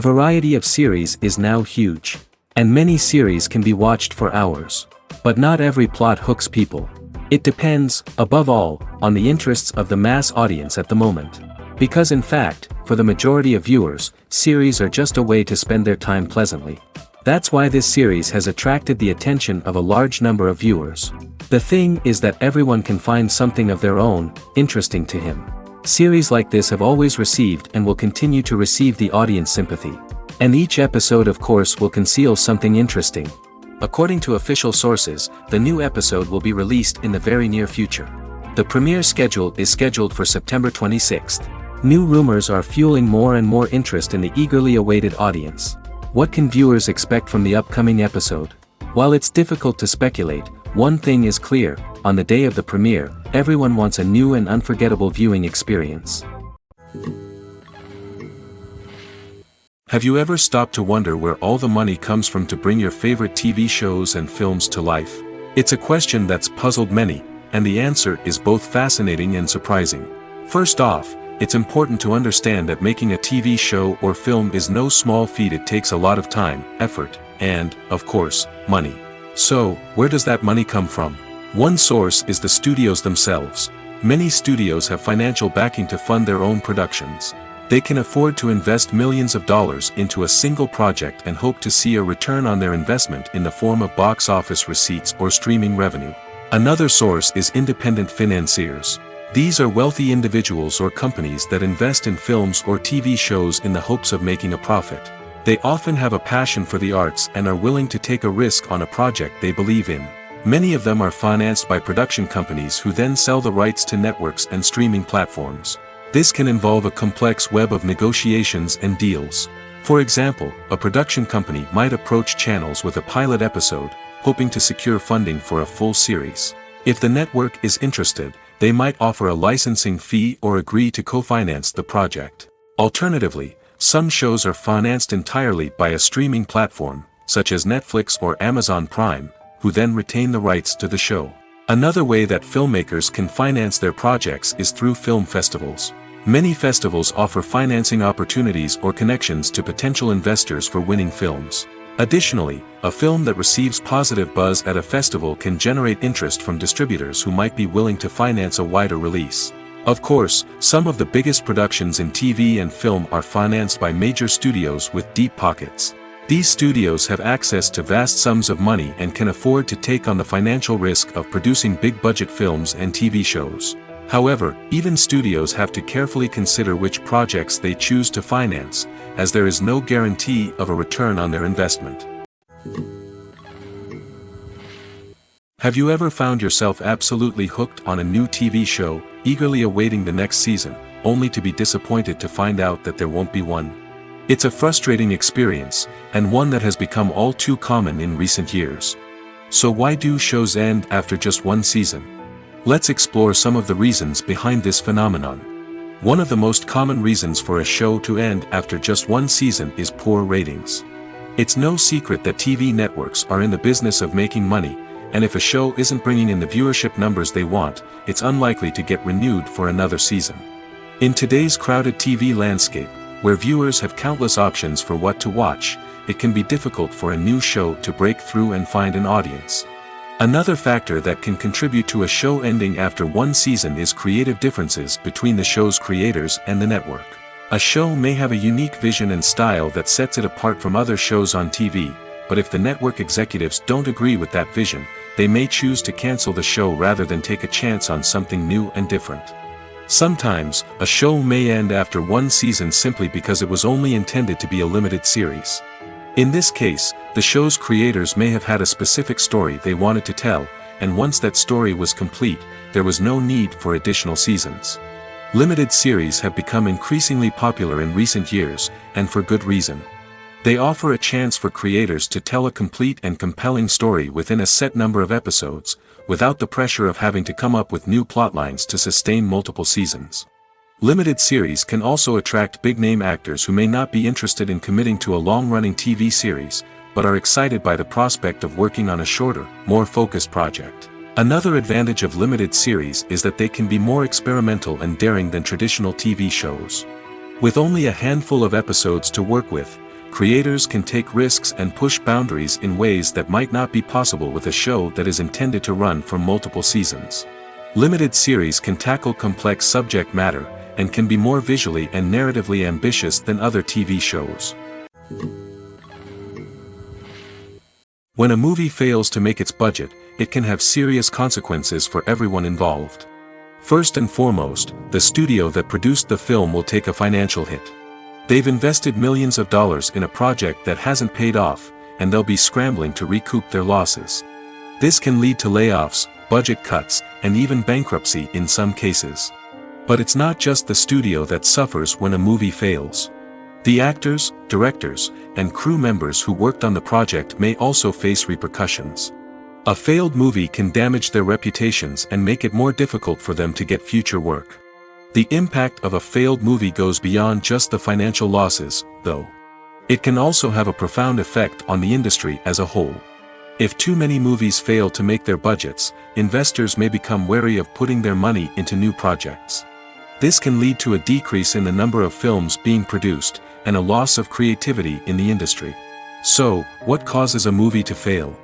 variety of series is now huge. And many series can be watched for hours. But not every plot hooks people. It depends, above all, on the interests of the mass audience at the moment. Because in fact, for the majority of viewers, series are just a way to spend their time pleasantly. That's why this series has attracted the attention of a large number of viewers. The thing is that everyone can find something of their own, interesting to him. Series like this have always received and will continue to receive the audience sympathy. And each episode of course will conceal something interesting. According to official sources, the new episode will be released in the very near future. The premiere schedule is scheduled for September 26th. New rumors are fueling more and more interest in the eagerly awaited audience. What can viewers expect from the upcoming episode? While it's difficult to speculate, one thing is clear: on the day of the premiere, everyone wants a new and unforgettable viewing experience. Have you ever stopped to wonder where all the money comes from to bring your favorite TV shows and films to life? It's a question that's puzzled many, and the answer is both fascinating and surprising. First off, it's important to understand that making a TV show or film is no small feat. It takes a lot of time, effort, and, of course, money. So, where does that money come from? One source is the studios themselves. Many studios have financial backing to fund their own productions. They can afford to invest millions of dollars into a single project and hope to see a return on their investment in the form of box office receipts or streaming revenue. Another source is independent financiers. These are wealthy individuals or companies that invest in films or TV shows in the hopes of making a profit. They often have a passion for the arts and are willing to take a risk on a project they believe in. Many of them are financed by production companies who then sell the rights to networks and streaming platforms. This can involve a complex web of negotiations and deals. For example, a production company might approach channels with a pilot episode, hoping to secure funding for a full series. If the network is interested, they might offer a licensing fee or agree to co-finance the project. Alternatively, some shows are financed entirely by a streaming platform, such as Netflix or Amazon Prime, who then retain the rights to the show. Another way that filmmakers can finance their projects is through film festivals. Many festivals offer financing opportunities or connections to potential investors for winning films. Additionally, a film that receives positive buzz at a festival can generate interest from distributors who might be willing to finance a wider release. Of course, some of the biggest productions in TV and film are financed by major studios with deep pockets. These studios have access to vast sums of money and can afford to take on the financial risk of producing big-budget films and TV shows. However, even studios have to carefully consider which projects they choose to finance, as there is no guarantee of a return on their investment. Have you ever found yourself absolutely hooked on a new TV show, eagerly awaiting the next season, only to be disappointed to find out that there won't be one? It's a frustrating experience, and one that has become all too common in recent years. So why do shows end after just one season? Let's explore some of the reasons behind this phenomenon. One of the most common reasons for a show to end after just one season is poor ratings. It's no secret that TV networks are in the business of making money, and if a show isn't bringing in the viewership numbers they want, it's unlikely to get renewed for another season. In today's crowded TV landscape, where viewers have countless options for what to watch, it can be difficult for a new show to break through and find an audience. Another factor that can contribute to a show ending after one season is creative differences between the show's creators and the network. A show may have a unique vision and style that sets it apart from other shows on TV, but if the network executives don't agree with that vision, they may choose to cancel the show rather than take a chance on something new and different. Sometimes, a show may end after one season simply because it was only intended to be a limited series. In this case, the show's creators may have had a specific story they wanted to tell, and once that story was complete, there was no need for additional seasons. Limited series have become increasingly popular in recent years, and for good reason. They offer a chance for creators to tell a complete and compelling story within a set number of episodes, without the pressure of having to come up with new plotlines to sustain multiple seasons. Limited series can also attract big-name actors who may not be interested in committing to a long-running TV series, but are excited by the prospect of working on a shorter, more focused project. Another advantage of limited series is that they can be more experimental and daring than traditional TV shows. With only a handful of episodes to work with, creators can take risks and push boundaries in ways that might not be possible with a show that is intended to run for multiple seasons. Limited series can tackle complex subject matter, and can be more visually and narratively ambitious than other TV shows. When a movie fails to make its budget, it can have serious consequences for everyone involved. First and foremost, the studio that produced the film will take a financial hit. They've invested millions of dollars in a project that hasn't paid off, and they'll be scrambling to recoup their losses. This can lead to layoffs, budget cuts, and even bankruptcy in some cases. But it's not just the studio that suffers when a movie fails. The actors, directors, and crew members who worked on the project may also face repercussions. A failed movie can damage their reputations and make it more difficult for them to get future work. The impact of a failed movie goes beyond just the financial losses, though. It can also have a profound effect on the industry as a whole. If too many movies fail to make their budgets, investors may become wary of putting their money into new projects. This can lead to a decrease in the number of films being produced, and a loss of creativity in the industry. So, what causes a movie to fail?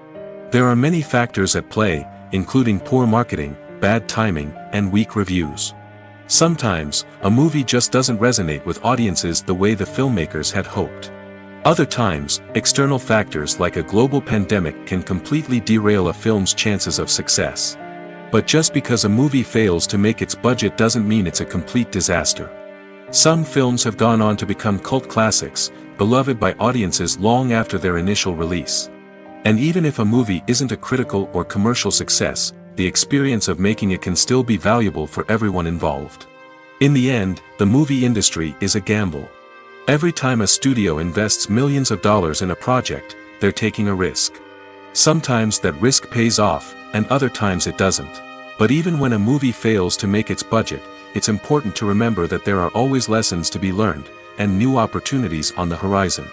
There are many factors at play, including poor marketing, bad timing, and weak reviews. Sometimes, a movie just doesn't resonate with audiences the way the filmmakers had hoped. Other times, external factors like a global pandemic can completely derail a film's chances of success. But just because a movie fails to make its budget doesn't mean it's a complete disaster. Some films have gone on to become cult classics, beloved by audiences long after their initial release. And even if a movie isn't a critical or commercial success, the experience of making it can still be valuable for everyone involved. In the end, the movie industry is a gamble. Every time a studio invests millions of dollars in a project, they're taking a risk. Sometimes that risk pays off, and other times it doesn't. But even when a movie fails to make its budget, it's important to remember that there are always lessons to be learned, and new opportunities on the horizon.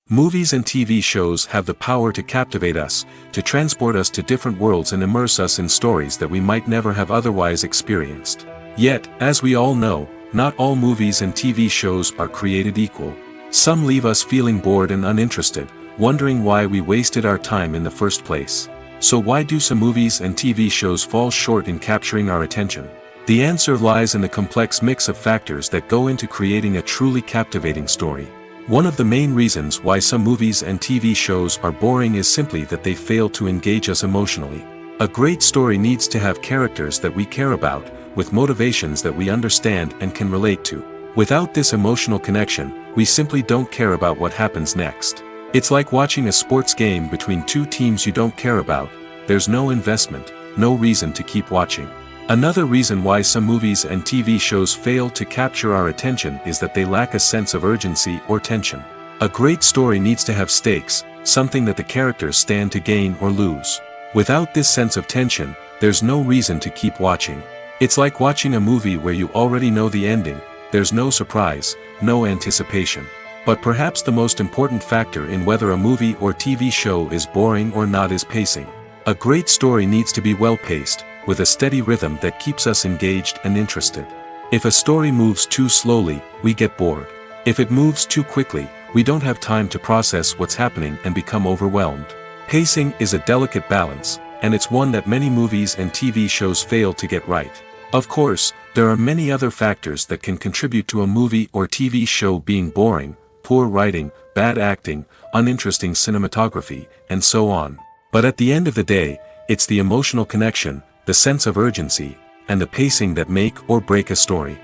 Movies and TV shows have the power to captivate us, to transport us to different worlds and immerse us in stories that we might never have otherwise experienced. Yet, as we all know, not all movies and TV shows are created equal. Some leave us feeling bored and uninterested, wondering why we wasted our time in the first place. So why do some movies and TV shows fall short in capturing our attention? The answer lies in the complex mix of factors that go into creating a truly captivating story. One of the main reasons why some movies and TV shows are boring is simply that they fail to engage us emotionally. A great story needs to have characters that we care about, with motivations that we understand and can relate to. Without this emotional connection, we simply don't care about what happens next. It's like watching a sports game between two teams you don't care about. There's no investment, no reason to keep watching. Another reason why some movies and TV shows fail to capture our attention is that they lack a sense of urgency or tension. A great story needs to have stakes, something that the characters stand to gain or lose. Without this sense of tension, there's no reason to keep watching. It's like watching a movie where you already know the ending. There's no surprise, no anticipation. But perhaps the most important factor in whether a movie or TV show is boring or not is pacing. A great story needs to be well-paced, with a steady rhythm that keeps us engaged and interested. If a story moves too slowly, we get bored. If it moves too quickly, we don't have time to process what's happening and become overwhelmed. Pacing is a delicate balance, and it's one that many movies and TV shows fail to get right. Of course, there are many other factors that can contribute to a movie or TV show being boring: poor writing, bad acting, uninteresting cinematography, and so on. But at the end of the day, it's the emotional connection, the sense of urgency, and the pacing that make or break a story.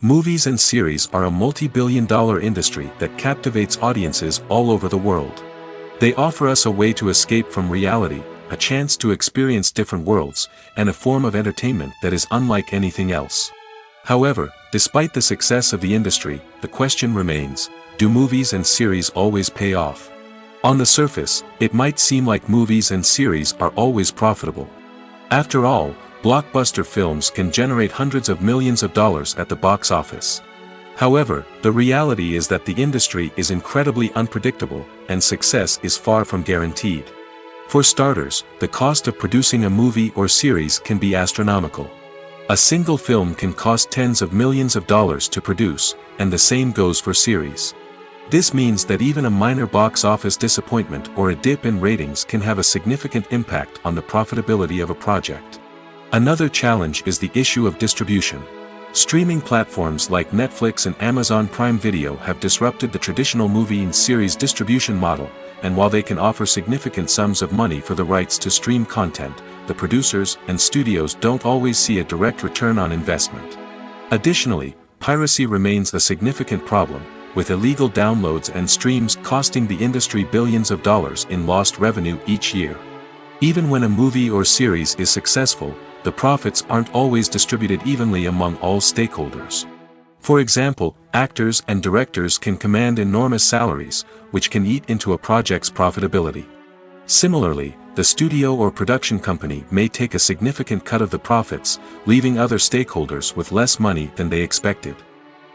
Movies and series are a multi-billion-dollar industry that captivates audiences all over the world. They offer us a way to escape from reality, a chance to experience different worlds, and a form of entertainment that is unlike anything else. However, despite the success of the industry, the question remains: do movies and series always pay off? On the surface, it might seem like movies and series are always profitable. After all, blockbuster films can generate hundreds of millions of dollars at the box office. However, the reality is that the industry is incredibly unpredictable, and success is far from guaranteed. For starters, the cost of producing a movie or series can be astronomical. A single film can cost tens of millions of dollars to produce, and the same goes for series. This means that even a minor box office disappointment or a dip in ratings can have a significant impact on the profitability of a project. Another challenge is the issue of distribution. Streaming platforms like Netflix and Amazon Prime Video have disrupted the traditional movie and series distribution model, and while they can offer significant sums of money for the rights to stream content, the producers and studios don't always see a direct return on investment. Additionally, piracy remains a significant problem, with illegal downloads and streams costing the industry billions of dollars in lost revenue each year. Even when a movie or series is successful, the profits aren't always distributed evenly among all stakeholders. For example, actors and directors can command enormous salaries, which can eat into a project's profitability. Similarly, the studio or production company may take a significant cut of the profits, leaving other stakeholders with less money than they expected.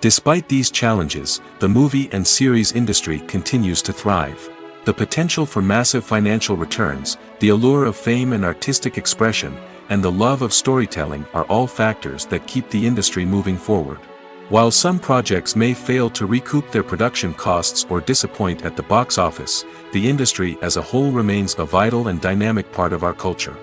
Despite these challenges, the movie and series industry continues to thrive. The potential for massive financial returns, the allure of fame and artistic expression, and the love of storytelling are all factors that keep the industry moving forward. While some projects may fail to recoup their production costs or disappoint at the box office, the industry as a whole remains a vital and dynamic part of our culture.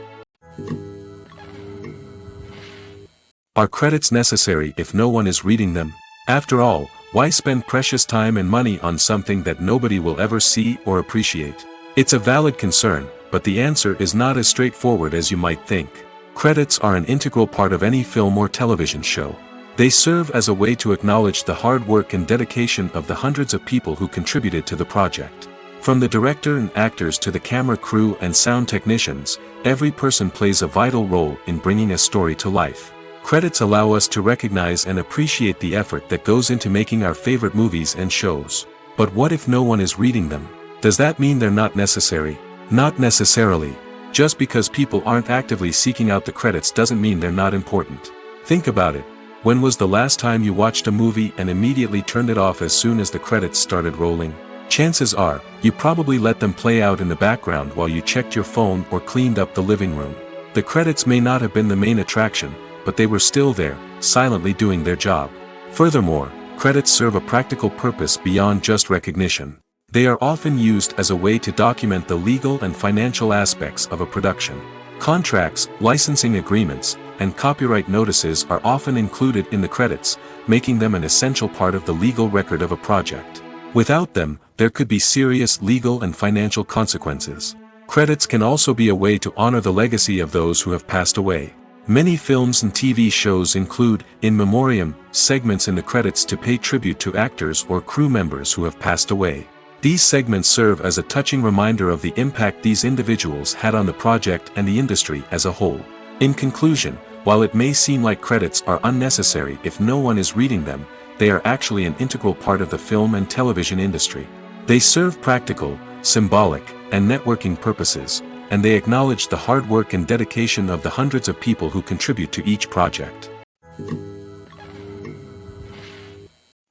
Are credits necessary if no one is reading them? After all, why spend precious time and money on something that nobody will ever see or appreciate? It's a valid concern, but the answer is not as straightforward as you might think. Credits are an integral part of any film or television show. They serve as a way to acknowledge the hard work and dedication of the hundreds of people who contributed to the project. From the director and actors to the camera crew and sound technicians, every person plays a vital role in bringing a story to life. Credits allow us to recognize and appreciate the effort that goes into making our favorite movies and shows. But what if no one is reading them? Does that mean they're not necessary? Not necessarily. Just because people aren't actively seeking out the credits doesn't mean they're not important. Think about it. When was the last time you watched a movie and immediately turned it off as soon as the credits started rolling? Chances are, you probably let them play out in the background while you checked your phone or cleaned up the living room. The credits may not have been the main attraction, but they were still there, silently doing their job. Furthermore, credits serve a practical purpose beyond just recognition. They are often used as a way to document the legal and financial aspects of a production. Contracts, licensing agreements, and copyright notices are often included in the credits, making them an essential part of the legal record of a project. Without them, there could be serious legal and financial consequences. Credits can also be a way to honor the legacy of those who have passed away. Many films and TV shows include, in memoriam, segments in the credits to pay tribute to actors or crew members who have passed away. These segments serve as a touching reminder of the impact these individuals had on the project and the industry as a whole. In conclusion, while it may seem like credits are unnecessary if no one is reading them, they are actually an integral part of the film and television industry. They serve practical, symbolic, and networking purposes, and they acknowledge the hard work and dedication of the hundreds of people who contribute to each project.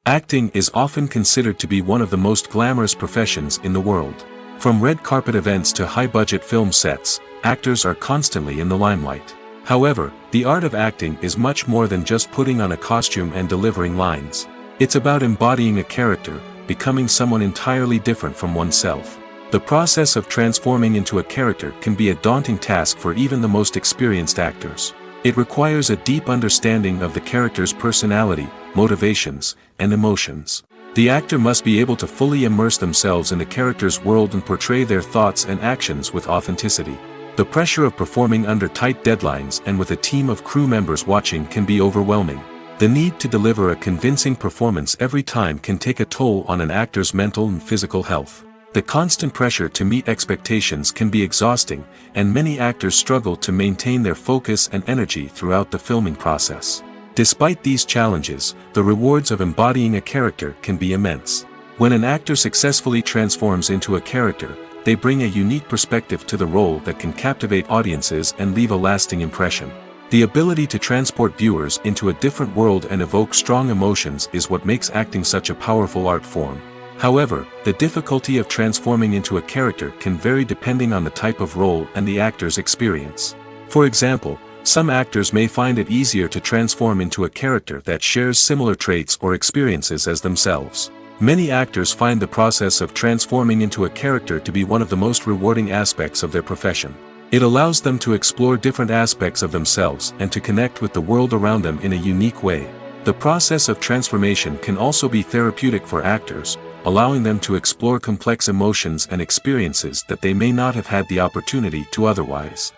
Acting is often considered to be one of the most glamorous professions in the world. From red carpet events to high-budget film sets, actors are constantly in the limelight. However, the art of acting is much more than just putting on a costume and delivering lines. It's about embodying a character, becoming someone entirely different from oneself. The process of transforming into a character can be a daunting task for even the most experienced actors. It requires a deep understanding of the character's personality, motivations, and emotions. The actor must be able to fully immerse themselves in the character's world and portray their thoughts and actions with authenticity. The pressure of performing under tight deadlines and with a team of crew members watching can be overwhelming. The need to deliver a convincing performance every time can take a toll on an actor's mental and physical health. The constant pressure to meet expectations can be exhausting, and many actors struggle to maintain their focus and energy throughout the filming process. Despite these challenges, the rewards of embodying a character can be immense. When an actor successfully transforms into a character, they bring a unique perspective to the role that can captivate audiences and leave a lasting impression. The ability to transport viewers into a different world and evoke strong emotions is what makes acting such a powerful art form. However, the difficulty of transforming into a character can vary depending on the type of role and the actor's experience. For example, Some actors may find it easier to transform into a character that shares similar traits or experiences as themselves. Many actors find the process of transforming into a character to be one of the most rewarding aspects of their profession. It allows them to explore different aspects of themselves and to connect with the world around them in a unique way. The process of transformation can also be therapeutic for actors, allowing them to explore complex emotions and experiences that they may not have had the opportunity to otherwise.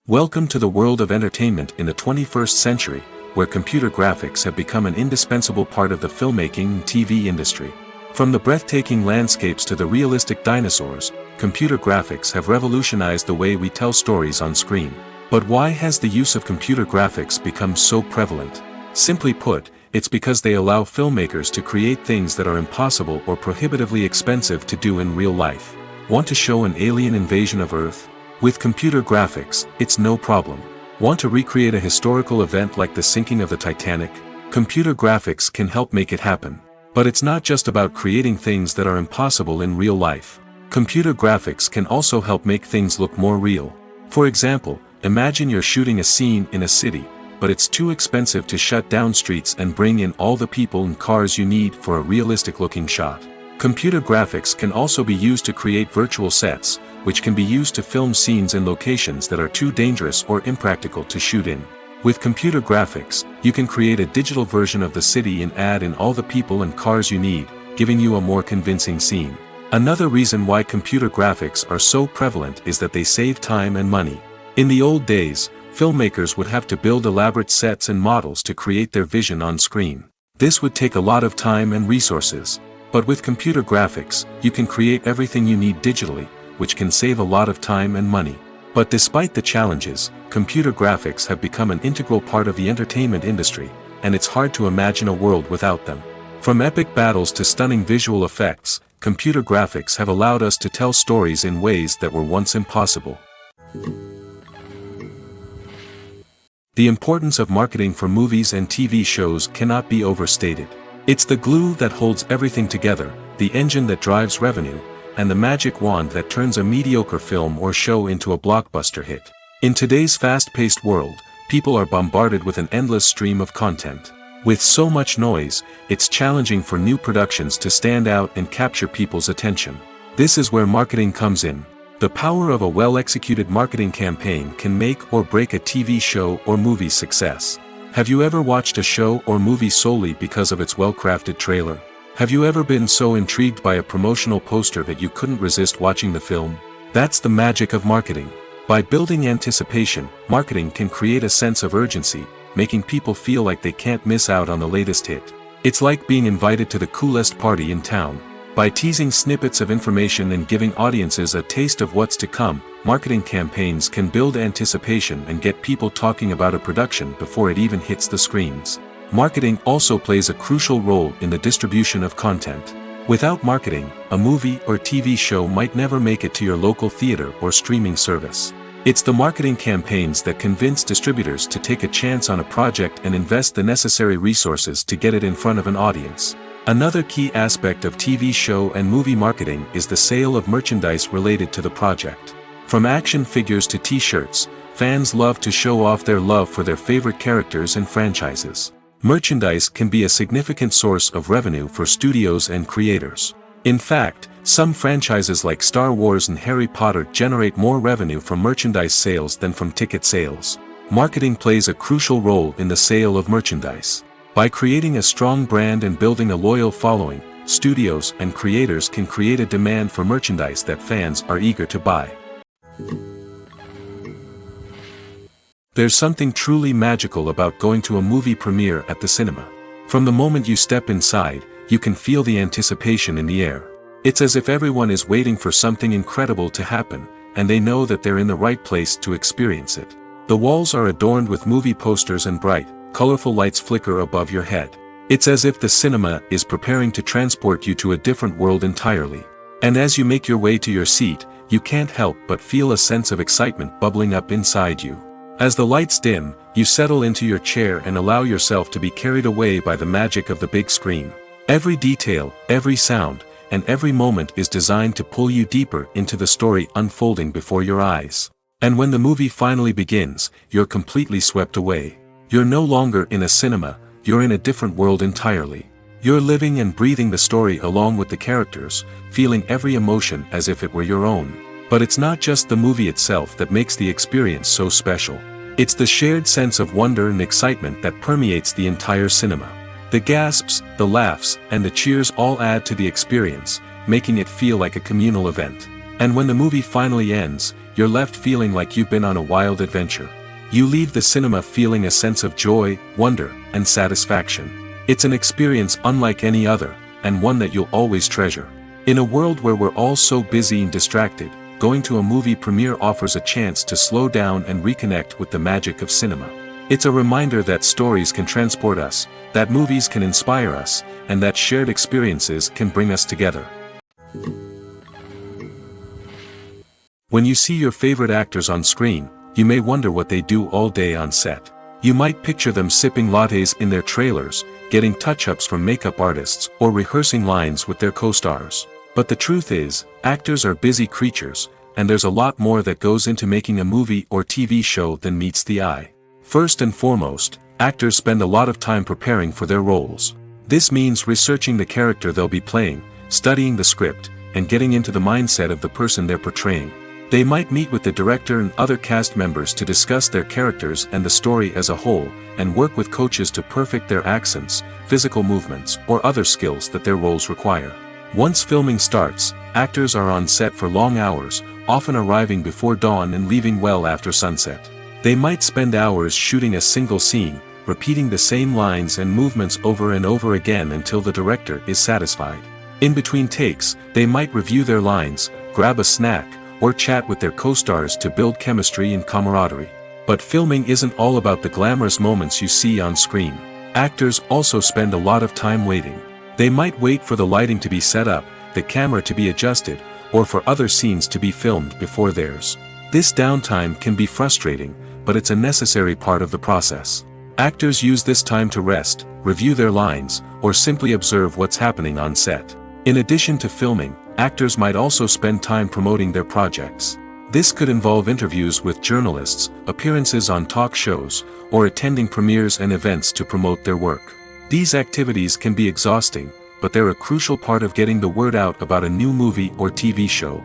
Welcome to the world of entertainment in the 21st century, where computer graphics have become an indispensable part of the filmmaking and TV industry. From the breathtaking landscapes to the realistic dinosaurs, computer graphics have revolutionized the way we tell stories on screen. But why has the use of computer graphics become so prevalent? Simply put, it's because they allow filmmakers to create things that are impossible or prohibitively expensive to do in real life. Want to show an alien invasion of Earth? With computer graphics, it's no problem. Want to recreate a historical event like the sinking of the Titanic? Computer graphics can help make it happen. But it's not just about creating things that are impossible in real life. Computer graphics can also help make things look more real. For example, imagine you're shooting a scene in a city, but it's too expensive to shut down streets and bring in all the people and cars you need for a realistic-looking shot. Computer graphics can also be used to create virtual sets, which can be used to film scenes in locations that are too dangerous or impractical to shoot in. With computer graphics, you can create a digital version of the city and add in all the people and cars you need, giving you a more convincing scene. Another reason why computer graphics are so prevalent is that they save time and money. In the old days, filmmakers would have to build elaborate sets and models to create their vision on screen. This would take a lot of time and resources. But with computer graphics, you can create everything you need digitally, which can save a lot of time and money. But despite the challenges, computer graphics have become an integral part of the entertainment industry, and it's hard to imagine a world without them. From epic battles to stunning visual effects, computer graphics have allowed us to tell stories in ways that were once impossible. The importance of marketing for movies and TV shows cannot be overstated. It's the glue that holds everything together, the engine that drives revenue, and the magic wand that turns a mediocre film or show into a blockbuster hit. In today's fast-paced world, people are bombarded with an endless stream of content. With so much noise, it's challenging for new productions to stand out and capture people's attention. This is where marketing comes in. The power of a well-executed marketing campaign can make or break a TV show or movie's success. Have you ever watched a show or movie solely because of its well-crafted trailer? Have you ever been so intrigued by a promotional poster that you couldn't resist watching the film? That's the magic of marketing. By building anticipation, marketing can create a sense of urgency, making people feel like they can't miss out on the latest hit. It's like being invited to the coolest party in town. By teasing snippets of information and giving audiences a taste of what's to come, marketing campaigns can build anticipation and get people talking about a production before it even hits the screens. Marketing also plays a crucial role in the distribution of content. Without marketing, a movie or TV show might never make it to your local theater or streaming service. It's the marketing campaigns that convince distributors to take a chance on a project and invest the necessary resources to get it in front of an audience. Another key aspect of TV show and movie marketing is the sale of merchandise related to the project. From action figures to t-shirts, fans love to show off their love for their favorite characters and franchises. Merchandise can be a significant source of revenue for studios and creators. In fact, some franchises like Star Wars and Harry Potter generate more revenue from merchandise sales than from ticket sales. Marketing plays a crucial role in the sale of merchandise. By creating a strong brand and building a loyal following, studios and creators can create a demand for merchandise that fans are eager to buy. There's something truly magical about going to a movie premiere at the cinema. From the moment you step inside, you can feel the anticipation in the air. It's as if everyone is waiting for something incredible to happen, and they know that they're in the right place to experience it. The walls are adorned with movie posters and bright, colorful lights flicker above your head. It's as if the cinema is preparing to transport you to a different world entirely. And as you make your way to your seat, you can't help but feel a sense of excitement bubbling up inside you. As the lights dim, you settle into your chair and allow yourself to be carried away by the magic of the big screen. Every detail, every sound, and every moment is designed to pull you deeper into the story unfolding before your eyes. And when the movie finally begins, you're completely swept away. You're no longer in a cinema, you're in a different world entirely. You're living and breathing the story along with the characters, feeling every emotion as if it were your own. But it's not just the movie itself that makes the experience so special. It's the shared sense of wonder and excitement that permeates the entire cinema. The gasps, the laughs, and the cheers all add to the experience, making it feel like a communal event. And when the movie finally ends, you're left feeling like you've been on a wild adventure. You leave the cinema feeling a sense of joy, wonder, and satisfaction. It's an experience unlike any other, and one that you'll always treasure. In a world where we're all so busy and distracted, going to a movie premiere offers a chance to slow down and reconnect with the magic of cinema. It's a reminder that stories can transport us, that movies can inspire us, and that shared experiences can bring us together. When you see your favorite actors on screen, you may wonder what they do all day on set. You might picture them sipping lattes in their trailers, getting touch-ups from makeup artists, or rehearsing lines with their co-stars. But the truth is, actors are busy creatures, and there's a lot more that goes into making a movie or TV show than meets the eye. First and foremost, actors spend a lot of time preparing for their roles. This means researching the character they'll be playing, studying the script, and getting into the mindset of the person they're portraying. They might meet with the director and other cast members to discuss their characters and the story as a whole, and work with coaches to perfect their accents, physical movements, or other skills that their roles require. Once filming starts, actors are on set for long hours, often arriving before dawn and leaving well after sunset. They might spend hours shooting a single scene, repeating the same lines and movements over and over again until the director is satisfied. In between takes, they might review their lines, grab a snack, or chat with their co-stars to build chemistry and camaraderie. But filming isn't all about the glamorous moments you see on screen. Actors also spend a lot of time waiting. They might wait for the lighting to be set up, the camera to be adjusted, or for other scenes to be filmed before theirs. This downtime can be frustrating, but it's a necessary part of the process. Actors use this time to rest, review their lines, or simply observe what's happening on set. In addition to filming, actors might also spend time promoting their projects. This could involve interviews with journalists, appearances on talk shows, or attending premieres and events to promote their work. These activities can be exhausting, but they're a crucial part of getting the word out about a new movie or TV show.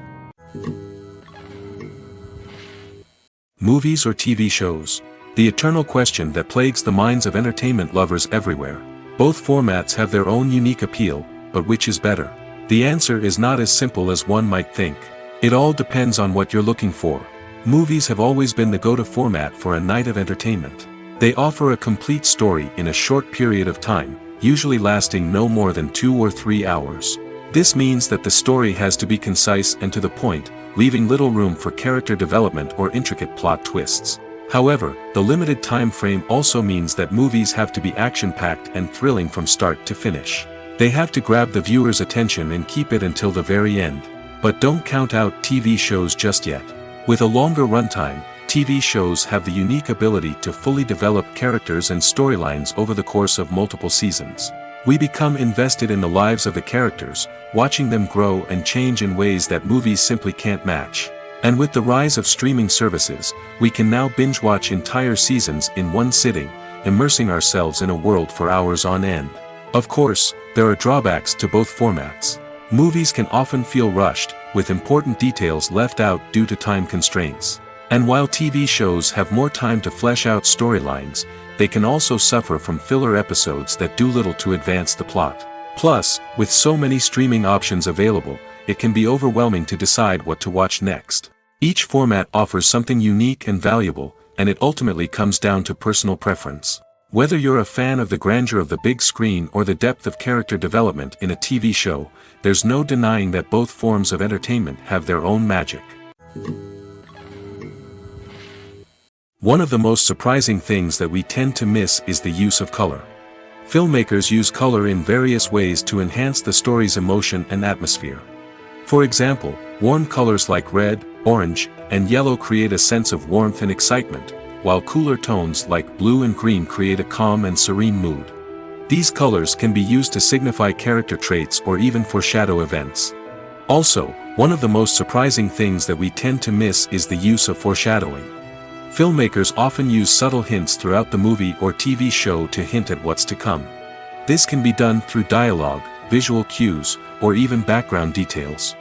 Movies or TV shows? The eternal question that plagues the minds of entertainment lovers everywhere. Both formats have their own unique appeal, but which is better? The answer is not as simple as one might think. It all depends on what you're looking for. Movies have always been the go-to format for a night of entertainment. They offer a complete story in a short period of time, usually lasting no more than 2 or 3 hours. This means that the story has to be concise and to the point, leaving little room for character development or intricate plot twists. However, the limited time frame also means that movies have to be action-packed and thrilling from start to finish. They have to grab the viewer's attention and keep it until the very end. But don't count out TV shows just yet. With a longer runtime, TV shows have the unique ability to fully develop characters and storylines over the course of multiple seasons. We become invested in the lives of the characters, watching them grow and change in ways that movies simply can't match. And with the rise of streaming services, we can now binge-watch entire seasons in one sitting, immersing ourselves in a world for hours on end. Of course, there are drawbacks to both formats. Movies can often feel rushed, with important details left out due to time constraints. And while TV shows have more time to flesh out storylines, they can also suffer from filler episodes that do little to advance the plot. Plus, with so many streaming options available, it can be overwhelming to decide what to watch next. Each format offers something unique and valuable, and it ultimately comes down to personal preference. Whether you're a fan of the grandeur of the big screen or the depth of character development in a TV show, there's no denying that both forms of entertainment have their own magic. One of the most surprising things that we tend to miss is the use of color. Filmmakers use color in various ways to enhance the story's emotion and atmosphere. For example, warm colors like red, orange, and yellow create a sense of warmth and excitement, while cooler tones like blue and green create a calm and serene mood. These colors can be used to signify character traits or even foreshadow events. Also, one of the most surprising things that we tend to miss is the use of foreshadowing. Filmmakers often use subtle hints throughout the movie or TV show to hint at what's to come. This can be done through dialogue, visual cues, or even background details.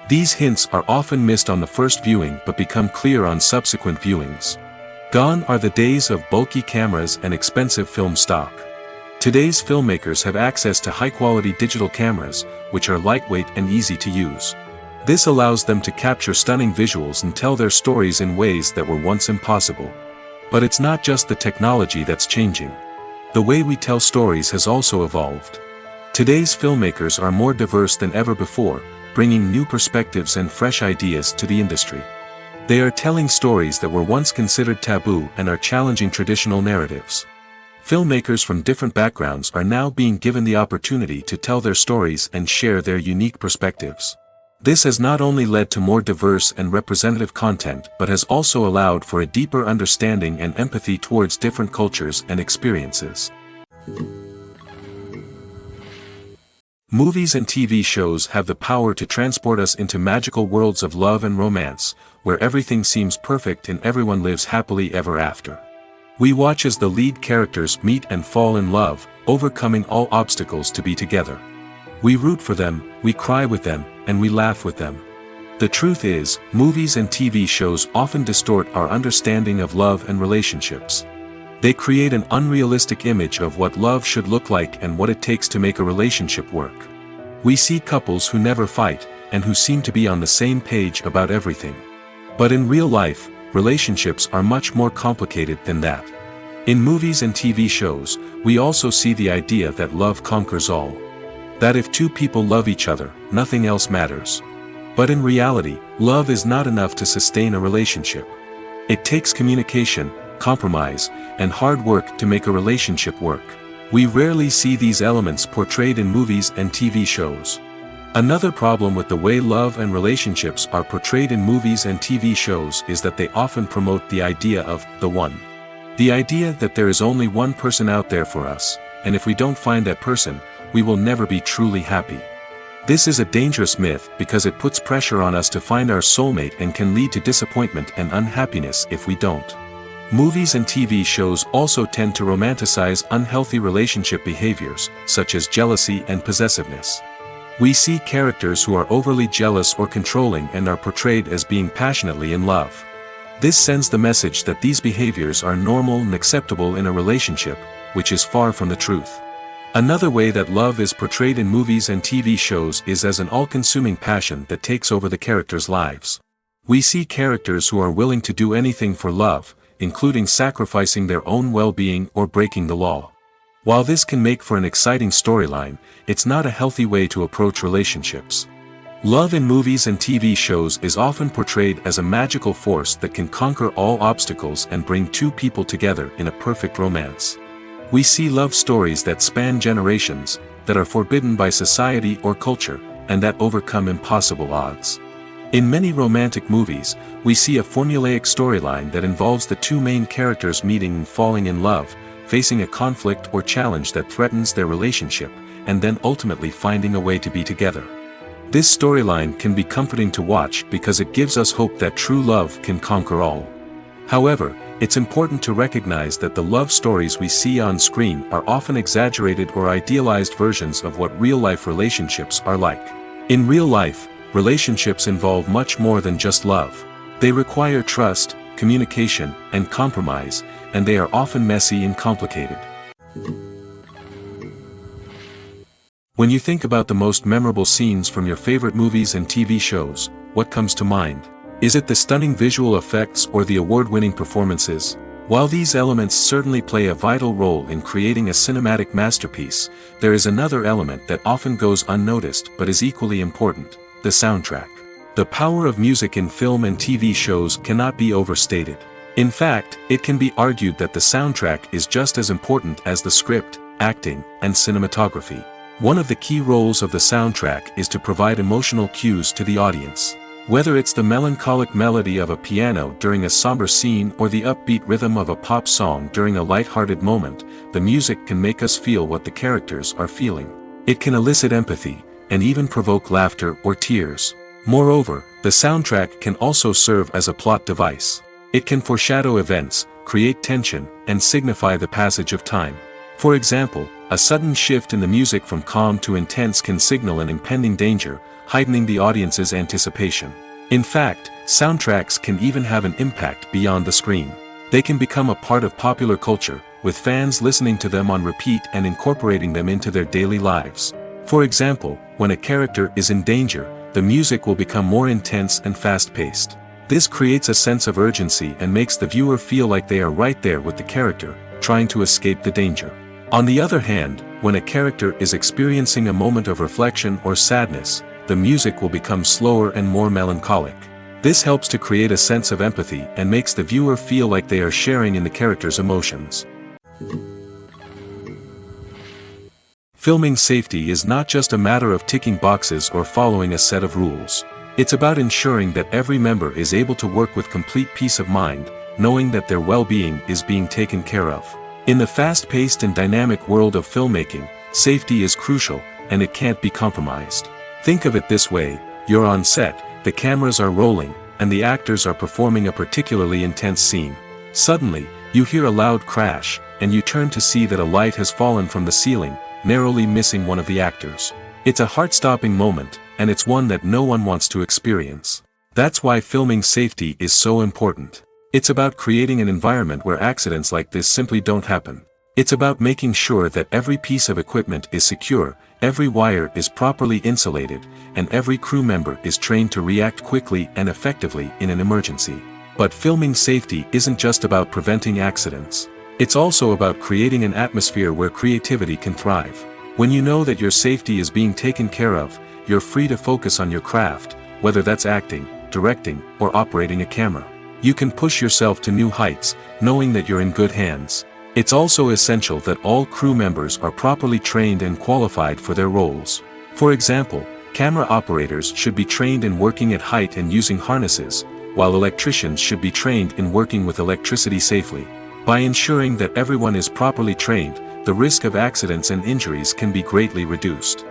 These hints are often missed on the first viewing but become clear on subsequent viewings. Gone are the days of bulky cameras and expensive film stock. Today's filmmakers have access to high-quality digital cameras, which are lightweight and easy to use. This allows them to capture stunning visuals and tell their stories in ways that were once impossible. But it's not just the technology that's changing. The way we tell stories has also evolved. Today's filmmakers are more diverse than ever before, bringing new perspectives and fresh ideas to the industry. They are telling stories that were once considered taboo and are challenging traditional narratives. Filmmakers from different backgrounds are now being given the opportunity to tell their stories and share their unique perspectives. This has not only led to more diverse and representative content but has also allowed for a deeper understanding and empathy towards different cultures and experiences. Movies and TV shows have the power to transport us into magical worlds of love and romance, where everything seems perfect and everyone lives happily ever after. We watch as the lead characters meet and fall in love, overcoming all obstacles to be together. We root for them, we cry with them, and we laugh with them. The truth is, movies and TV shows often distort our understanding of love and relationships. They create an unrealistic image of what love should look like and what it takes to make a relationship work. We see couples who never fight, and who seem to be on the same page about everything. But in real life, relationships are much more complicated than that. In movies and TV shows, we also see the idea that love conquers all. That if two people love each other, nothing else matters. But in reality, love is not enough to sustain a relationship. It takes communication, compromise, and hard work to make a relationship work. We rarely see these elements portrayed in movies and TV shows. Another problem with the way love and relationships are portrayed in movies and TV shows is that they often promote the idea of the one. The idea that there is only one person out there for us, and if we don't find that person, we will never be truly happy. This is a dangerous myth because it puts pressure on us to find our soulmate and can lead to disappointment and unhappiness if we don't. Movies and TV shows also tend to romanticize unhealthy relationship behaviors, such as jealousy and possessiveness. We see characters who are overly jealous or controlling and are portrayed as being passionately in love. This sends the message that these behaviors are normal and acceptable in a relationship, which is far from the truth. Another way that love is portrayed in movies and TV shows is as an all-consuming passion that takes over the characters' lives. We see characters who are willing to do anything for love, including sacrificing their own well-being or breaking the law. While this can make for an exciting storyline, it's not a healthy way to approach relationships. Love in movies and TV shows is often portrayed as a magical force that can conquer all obstacles and bring two people together in a perfect romance. We see love stories that span generations, that are forbidden by society or culture, and that overcome impossible odds. In many romantic movies, we see a formulaic storyline that involves the two main characters meeting and falling in love, facing a conflict or challenge that threatens their relationship, and then ultimately finding a way to be together. This storyline can be comforting to watch because it gives us hope that true love can conquer all. However, it's important to recognize that the love stories we see on screen are often exaggerated or idealized versions of what real-life relationships are like. In real life, relationships involve much more than just love. They require trust, communication, and compromise, and they are often messy and complicated. When you think about the most memorable scenes from your favorite movies and TV shows, what comes to mind? Is it the stunning visual effects or the award-winning performances? While these elements certainly play a vital role in creating a cinematic masterpiece, there is another element that often goes unnoticed but is equally important: the soundtrack. The power of music in film and TV shows cannot be overstated. In fact, it can be argued that the soundtrack is just as important as the script, acting, and cinematography. One of the key roles of the soundtrack is to provide emotional cues to the audience. Whether it's the melancholic melody of a piano during a somber scene or the upbeat rhythm of a pop song during a light-hearted moment, the music can make us feel what the characters are feeling. It can elicit empathy, and even provoke laughter or tears. Moreover, the soundtrack can also serve as a plot device. It can foreshadow events, create tension, and signify the passage of time. For example, a sudden shift in the music from calm to intense can signal an impending danger, heightening the audience's anticipation. In fact, soundtracks can even have an impact beyond the screen. They can become a part of popular culture, with fans listening to them on repeat and incorporating them into their daily lives. For example, when a character is in danger, the music will become more intense and fast-paced. This creates a sense of urgency and makes the viewer feel like they are right there with the character, trying to escape the danger. On the other hand, when a character is experiencing a moment of reflection or sadness, the music will become slower and more melancholic. This helps to create a sense of empathy and makes the viewer feel like they are sharing in the character's emotions. Filming safety is not just a matter of ticking boxes or following a set of rules. It's about ensuring that every member is able to work with complete peace of mind, knowing that their well-being is being taken care of. In the fast-paced and dynamic world of filmmaking, safety is crucial, and it can't be compromised. Think of it this way: you're on set, the cameras are rolling, and the actors are performing a particularly intense scene. Suddenly, you hear a loud crash, and you turn to see that a light has fallen from the ceiling, narrowly missing one of the actors. It's a heart-stopping moment, and it's one that no one wants to experience. That's why filming safety is so important. It's about creating an environment where accidents like this simply don't happen. It's about making sure that every piece of equipment is secure, every wire is properly insulated, and every crew member is trained to react quickly and effectively in an emergency. But filming safety isn't just about preventing accidents. It's also about creating an atmosphere where creativity can thrive. When you know that your safety is being taken care of, you're free to focus on your craft, whether that's acting, directing, or operating a camera. You can push yourself to new heights, knowing that you're in good hands. It's also essential that all crew members are properly trained and qualified for their roles. For example, camera operators should be trained in working at height and using harnesses, while electricians should be trained in working with electricity safely. By ensuring that everyone is properly trained, the risk of accidents and injuries can be greatly reduced.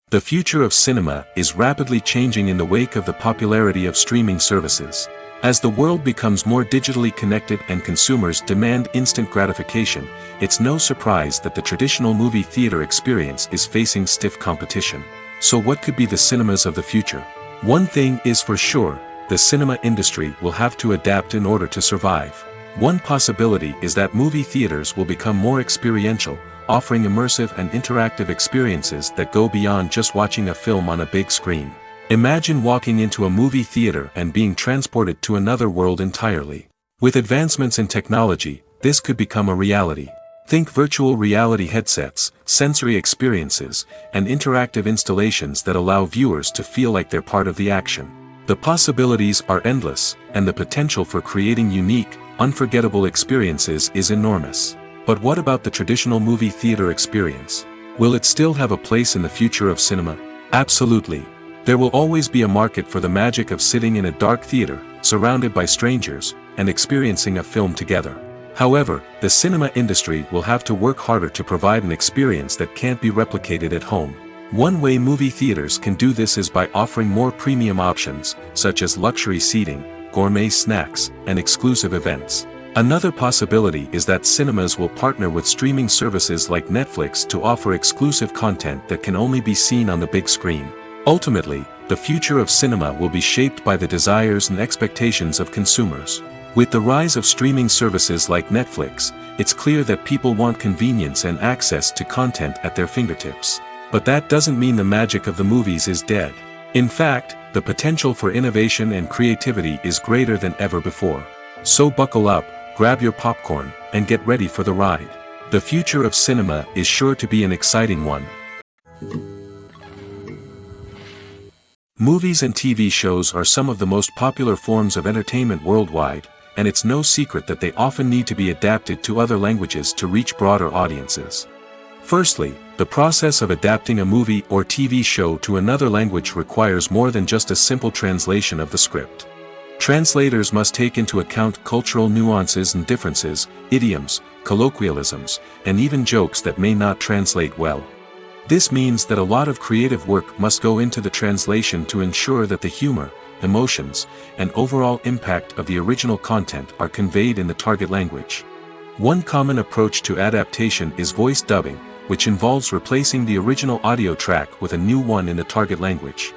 The future of cinema is rapidly changing in the wake of the popularity of streaming services. As the world becomes more digitally connected and consumers demand instant gratification, it's no surprise that the traditional movie theater experience is facing stiff competition. So what could be the cinemas of the future? One thing is for sure: the cinema industry will have to adapt in order to survive. One possibility is that movie theaters will become more experiential, offering immersive and interactive experiences that go beyond just watching a film on a big screen. Imagine walking into a movie theater and being transported to another world entirely. With advancements in technology, this could become a reality. Think virtual reality headsets, sensory experiences, and interactive installations that allow viewers to feel like they're part of the action. The possibilities are endless, and the potential for creating unique, unforgettable experiences is enormous. But what about the traditional movie theater experience? Will it still have a place in the future of cinema? Absolutely. There will always be a market for the magic of sitting in a dark theater, surrounded by strangers, and experiencing a film together. However, the cinema industry will have to work harder to provide an experience that can't be replicated at home. One way movie theaters can do this is by offering more premium options, such as luxury seating, gourmet snacks, and exclusive events. Another possibility is that cinemas will partner with streaming services like Netflix to offer exclusive content that can only be seen on the big screen. Ultimately, the future of cinema will be shaped by the desires and expectations of consumers. With the rise of streaming services like Netflix, it's clear that people want convenience and access to content at their fingertips. But that doesn't mean the magic of the movies is dead. In fact, the potential for innovation and creativity is greater than ever before. So buckle up, grab your popcorn, and get ready for the ride. The future of cinema is sure to be an exciting one. Movies and TV shows are some of the most popular forms of entertainment worldwide, and it's no secret that they often need to be adapted to other languages to reach broader audiences. Firstly, The process of adapting a movie or TV show to another language requires more than just a simple translation of the script. Translators must take into account cultural nuances and differences, idioms, colloquialisms, and even jokes that may not translate well. This means that a lot of creative work must go into the translation to ensure that the humor, emotions, and overall impact of the original content are conveyed in the target language. One common approach to adaptation is voice dubbing, which involves replacing the original audio track with a new one in the target language.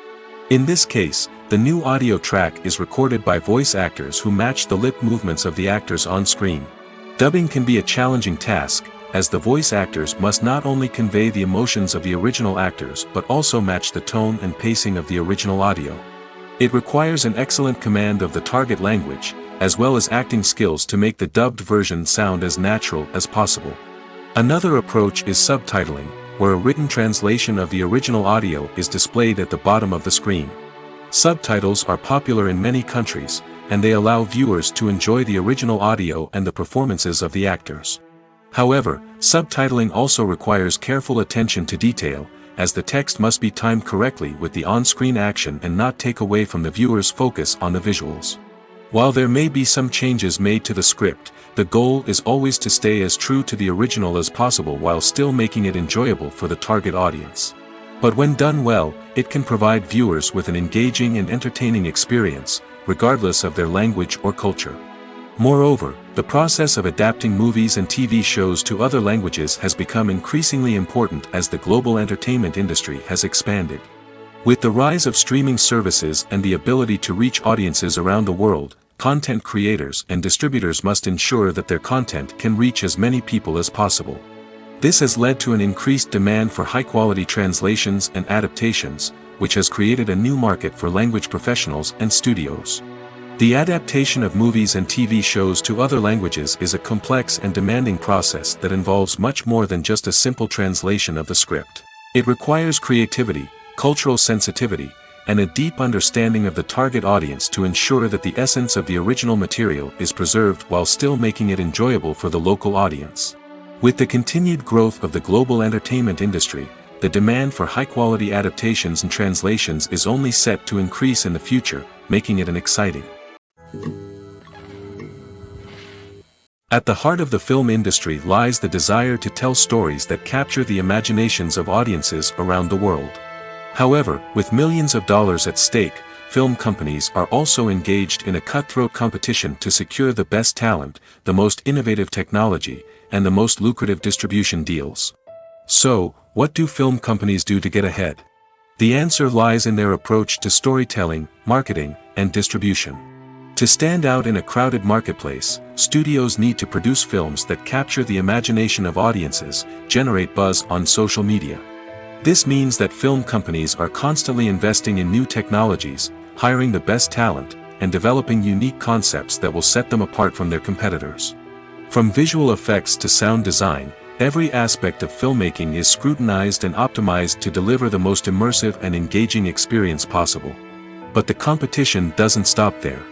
In this case, the new audio track is recorded by voice actors who match the lip movements of the actors on screen. Dubbing can be a challenging task, as the voice actors must not only convey the emotions of the original actors but also match the tone and pacing of the original audio. It requires an excellent command of the target language, as well as acting skills to make the dubbed version sound as natural as possible. Another approach is subtitling, where a written translation of the original audio is displayed at the bottom of the screen. Subtitles are popular in many countries, and they allow viewers to enjoy the original audio and the performances of the actors. However, subtitling also requires careful attention to detail, as the text must be timed correctly with the on-screen action and not take away from the viewer's focus on the visuals. While there may be some changes made to the script, the goal is always to stay as true to the original as possible while still making it enjoyable for the target audience. But when done well, it can provide viewers with an engaging and entertaining experience, regardless of their language or culture. Moreover, the process of adapting movies and TV shows to other languages has become increasingly important as the global entertainment industry has expanded. With the rise of streaming services and the ability to reach audiences around the world, content creators and distributors must ensure that their content can reach as many people as possible. This has led to an increased demand for high-quality translations and adaptations, which has created a new market for language professionals and studios. The adaptation of movies and TV shows to other languages is a complex and demanding process that involves much more than just a simple translation of the script. It requires creativity, cultural sensitivity, and a deep understanding of the target audience to ensure that the essence of the original material is preserved while still making it enjoyable for the local audience. With the continued growth of the global entertainment industry, the demand for high-quality adaptations and translations is only set to increase in the future, making it an exciting. At the heart of the film industry lies the desire to tell stories that capture the imaginations of audiences around the world. However, with millions of dollars at stake, film companies are also engaged in a cutthroat competition to secure the best talent, the most innovative technology, and the most lucrative distribution deals. So, what do film companies do to get ahead? The answer lies in their approach to storytelling, marketing, and distribution. To stand out in a crowded marketplace, studios need to produce films that capture the imagination of audiences, generate buzz on social media. This means that film companies are constantly investing in new technologies, hiring the best talent, and developing unique concepts that will set them apart from their competitors. From visual effects to sound design, every aspect of filmmaking is scrutinized and optimized to deliver the most immersive and engaging experience possible. But the competition doesn't stop there.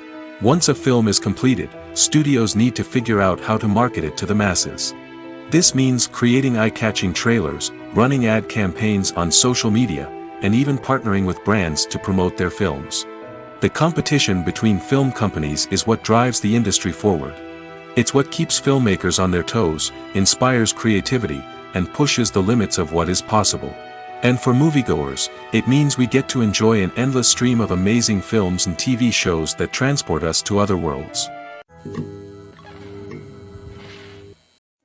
Once a film is completed, studios need to figure out how to market it to the masses. This means creating eye-catching trailers, running ad campaigns on social media, and even partnering with brands to promote their films. The competition between film companies is what drives the industry forward. It's what keeps filmmakers on their toes, inspires creativity, and pushes the limits of what is possible. And for moviegoers, it means we get to enjoy an endless stream of amazing films and TV shows that transport us to other worlds.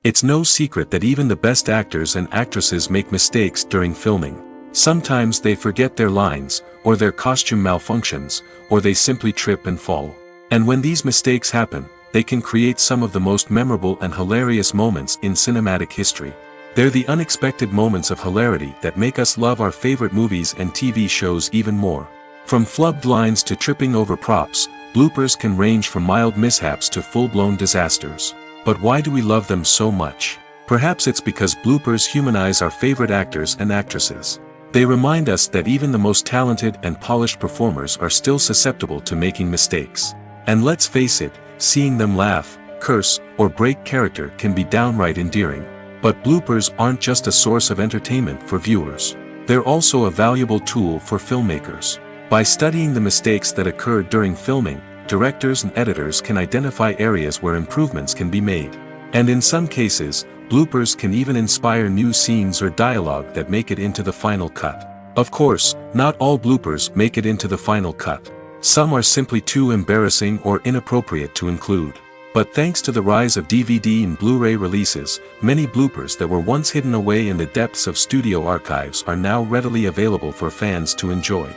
It's no secret that even the best actors and actresses make mistakes during filming. Sometimes they forget their lines, or their costume malfunctions, or they simply trip and fall. And when these mistakes happen, they can create some of the most memorable and hilarious moments in cinematic history. They're the unexpected moments of hilarity that make us love our favorite movies and TV shows even more. From flubbed lines to tripping over props, bloopers can range from mild mishaps to full-blown disasters. But why do we love them so much? Perhaps it's because bloopers humanize our favorite actors and actresses. They remind us that even the most talented and polished performers are still susceptible to making mistakes. And let's face it, seeing them laugh, curse, or break character can be downright endearing. But bloopers aren't just a source of entertainment for viewers. They're also a valuable tool for filmmakers. By studying the mistakes that occurred during filming, directors and editors can identify areas where improvements can be made. And in some cases, bloopers can even inspire new scenes or dialogue that make it into the final cut. Of course, not all bloopers make it into the final cut. Some are simply too embarrassing or inappropriate to include. But thanks to the rise of DVD and Blu-ray releases, many bloopers that were once hidden away in the depths of studio archives are now readily available for fans to enjoy.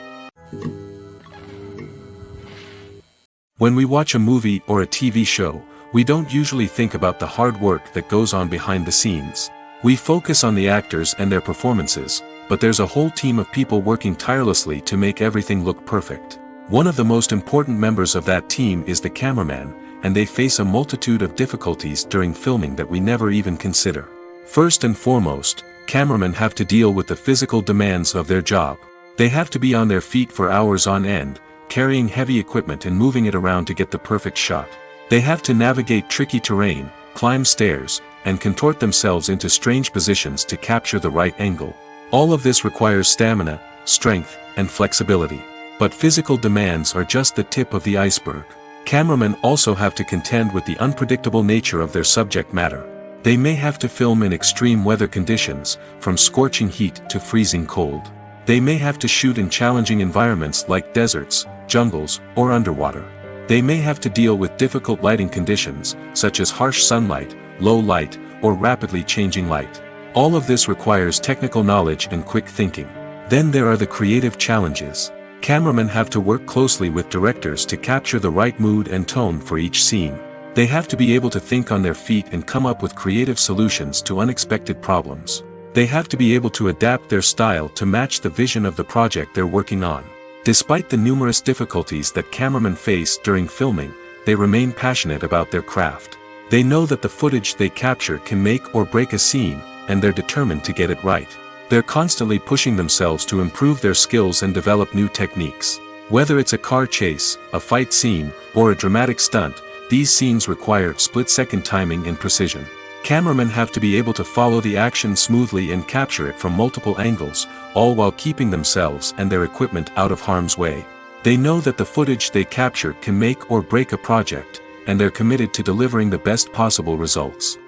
When we watch a movie or a TV show, we don't usually think about the hard work that goes on behind the scenes. We focus on the actors and their performances, but there's a whole team of people working tirelessly to make everything look perfect. One of the most important members of that team is the cameraman, and they face a multitude of difficulties during filming that we never even consider. First and foremost, cameramen have to deal with the physical demands of their job. They have to be on their feet for hours on end, carrying heavy equipment and moving it around to get the perfect shot. They have to navigate tricky terrain, climb stairs, and contort themselves into strange positions to capture the right angle. All of this requires stamina, strength, and flexibility. But physical demands are just the tip of the iceberg. Cameramen also have to contend with the unpredictable nature of their subject matter. They may have to film in extreme weather conditions, from scorching heat to freezing cold. They may have to shoot in challenging environments like deserts, jungles, or underwater. They may have to deal with difficult lighting conditions, such as harsh sunlight, low light, or rapidly changing light. All of this requires technical knowledge and quick thinking. Then there are the creative challenges. Cameramen have to work closely with directors to capture the right mood and tone for each scene. They have to be able to think on their feet and come up with creative solutions to unexpected problems. They have to be able to adapt their style to match the vision of the project they're working on. Despite the numerous difficulties that cameramen face during filming, they remain passionate about their craft. They know that the footage they capture can make or break a scene, and they're determined to get it right. They're constantly pushing themselves to improve their skills and develop new techniques. Whether it's a car chase, a fight scene, or a dramatic stunt, these scenes require split-second timing and precision. Cameramen have to be able to follow the action smoothly and capture it from multiple angles, all while keeping themselves and their equipment out of harm's way. They know that the footage they capture can make or break a project, and they're committed to delivering the best possible results.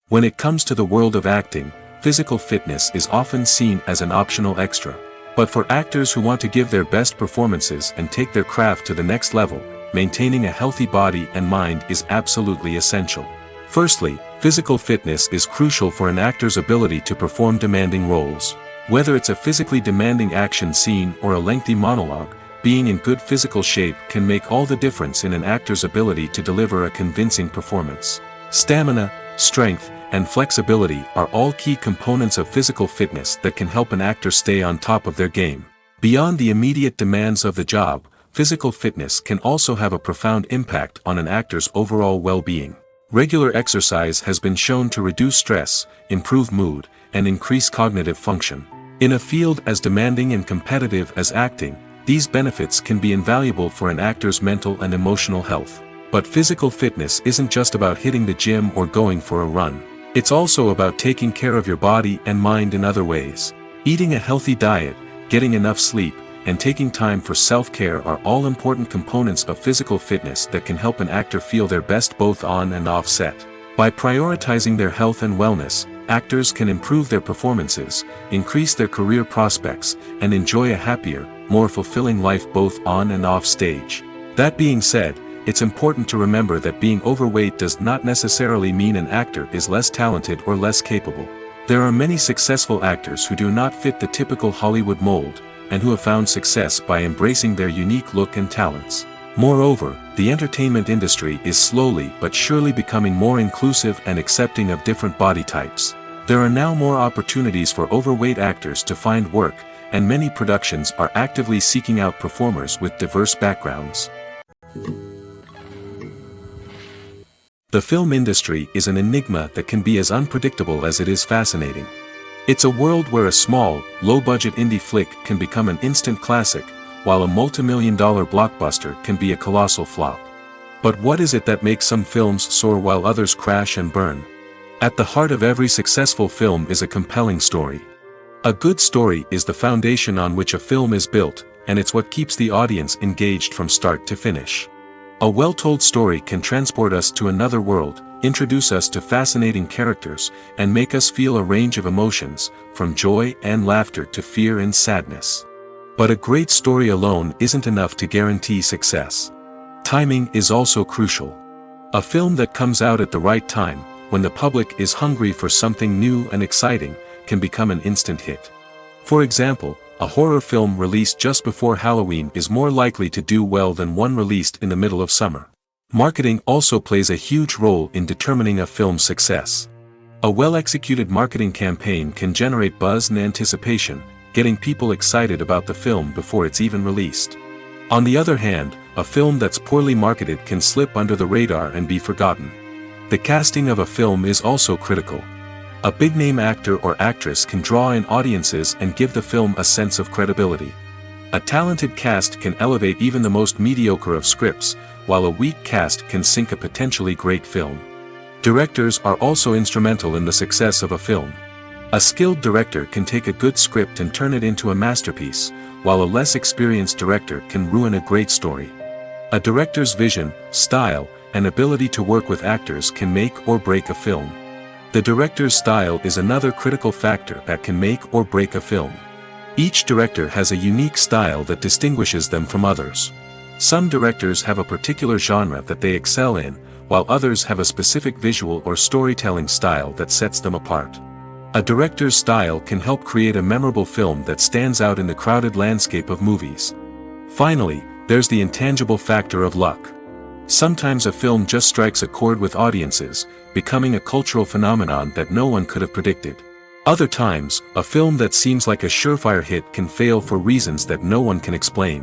When it comes to the world of acting, physical fitness is often seen as an optional extra. But for actors who want to give their best performances and take their craft to the next level, maintaining a healthy body and mind is absolutely essential. Firstly, physical fitness is crucial for an actor's ability to perform demanding roles. Whether it's a physically demanding action scene or a lengthy monologue, being in good physical shape can make all the difference in an actor's ability to deliver a convincing performance. Stamina, strength, and flexibility are all key components of physical fitness that can help an actor stay on top of their game. Beyond the immediate demands of the job, physical fitness can also have a profound impact on an actor's overall well-being. Regular exercise has been shown to reduce stress, improve mood, and increase cognitive function. In a field as demanding and competitive as acting, these benefits can be invaluable for an actor's mental and emotional health. But physical fitness isn't just about hitting the gym or going for a run. It's also about taking care of your body and mind in other ways. Eating a healthy diet, getting enough sleep, and taking time for self-care are all important components of physical fitness that can help an actor feel their best both on and off set. By prioritizing their health and wellness, actors can improve their performances, increase their career prospects, and enjoy a happier, more fulfilling life both on and off stage. That being said, it's important to remember that being overweight does not necessarily mean an actor is less talented or less capable. There are many successful actors who do not fit the typical Hollywood mold, and who have found success by embracing their unique look and talents. Moreover, the entertainment industry is slowly but surely becoming more inclusive and accepting of different body types. There are now more opportunities for overweight actors to find work, and many productions are actively seeking out performers with diverse backgrounds. The film industry is an enigma that can be as unpredictable as it is fascinating. It's a world where a small, low-budget indie flick can become an instant classic, while a multi-million-dollar blockbuster can be a colossal flop. But what is it that makes some films soar while others crash and burn? At the heart of every successful film is a compelling story. A good story is the foundation on which a film is built, and it's what keeps the audience engaged from start to finish. A well-told story can transport us to another world, introduce us to fascinating characters, and make us feel a range of emotions, from joy and laughter to fear and sadness. But a great story alone isn't enough to guarantee success. Timing is also crucial. A film that comes out at the right time, when the public is hungry for something new and exciting, can become an instant hit. For example, a horror film released just before Halloween is more likely to do well than one released in the middle of summer. Marketing also plays a huge role in determining a film's success. A well-executed marketing campaign can generate buzz and anticipation, getting people excited about the film before it's even released. On the other hand, a film that's poorly marketed can slip under the radar and be forgotten. The casting of a film is also critical. A big-name actor or actress can draw in audiences and give the film a sense of credibility. A talented cast can elevate even the most mediocre of scripts, while a weak cast can sink a potentially great film. Directors are also instrumental in the success of a film. A skilled director can take a good script and turn it into a masterpiece, while a less experienced director can ruin a great story. A director's vision, style, and ability to work with actors can make or break a film. The director's style is another critical factor that can make or break a film. Each director has a unique style that distinguishes them from others. Some directors have a particular genre that they excel in, while others have a specific visual or storytelling style that sets them apart. A director's style can help create a memorable film that stands out in the crowded landscape of movies. Finally, there's the intangible factor of luck. Sometimes a film just strikes a chord with audiences, becoming a cultural phenomenon that no one could have predicted. Other times, a film that seems like a surefire hit can fail for reasons that no one can explain.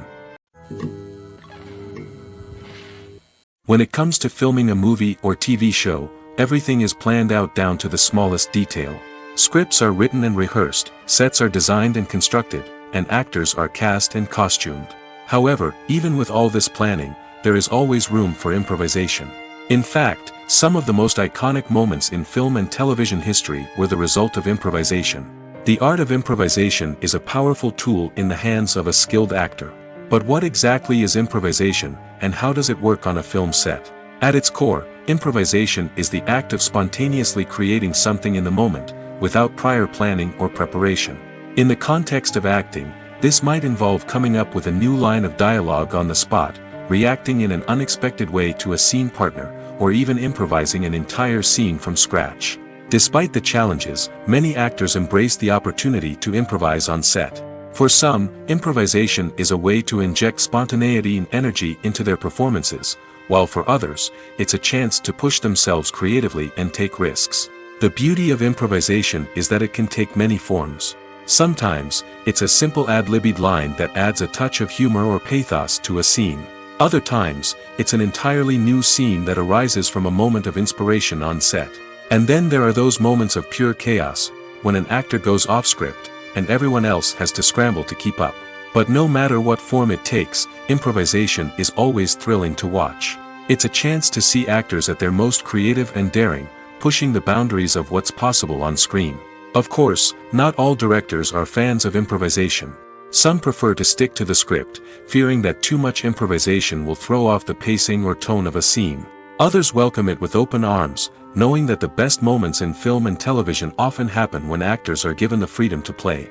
When it comes to filming a movie or TV show, everything is planned out down to the smallest detail. Scripts are written and rehearsed, sets are designed and constructed, and actors are cast and costumed. However, even with all this planning, there is always room for improvisation. In fact, some of the most iconic moments in film and television history were the result of improvisation. The art of improvisation is a powerful tool in the hands of a skilled actor. But what exactly is improvisation, and how does it work on a film set? At its core, improvisation is the act of spontaneously creating something in the moment, without prior planning or preparation. In the context of acting, this might involve coming up with a new line of dialogue on the spot, reacting in an unexpected way to a scene partner, or even improvising an entire scene from scratch. Despite the challenges, many actors embrace the opportunity to improvise on set. For some, improvisation is a way to inject spontaneity and energy into their performances, while for others, it's a chance to push themselves creatively and take risks. The beauty of improvisation is that it can take many forms. Sometimes, it's a simple ad-libbed line that adds a touch of humor or pathos to a scene. Other times, it's an entirely new scene that arises from a moment of inspiration on set. And then there are those moments of pure chaos, when an actor goes off script, and everyone else has to scramble to keep up. But no matter what form it takes, improvisation is always thrilling to watch. It's a chance to see actors at their most creative and daring, pushing the boundaries of what's possible on screen. Of course, not all directors are fans of improvisation. Some prefer to stick to the script, fearing that too much improvisation will throw off the pacing or tone of a scene. Others welcome it with open arms, knowing that the best moments in film and television often happen when actors are given the freedom to play.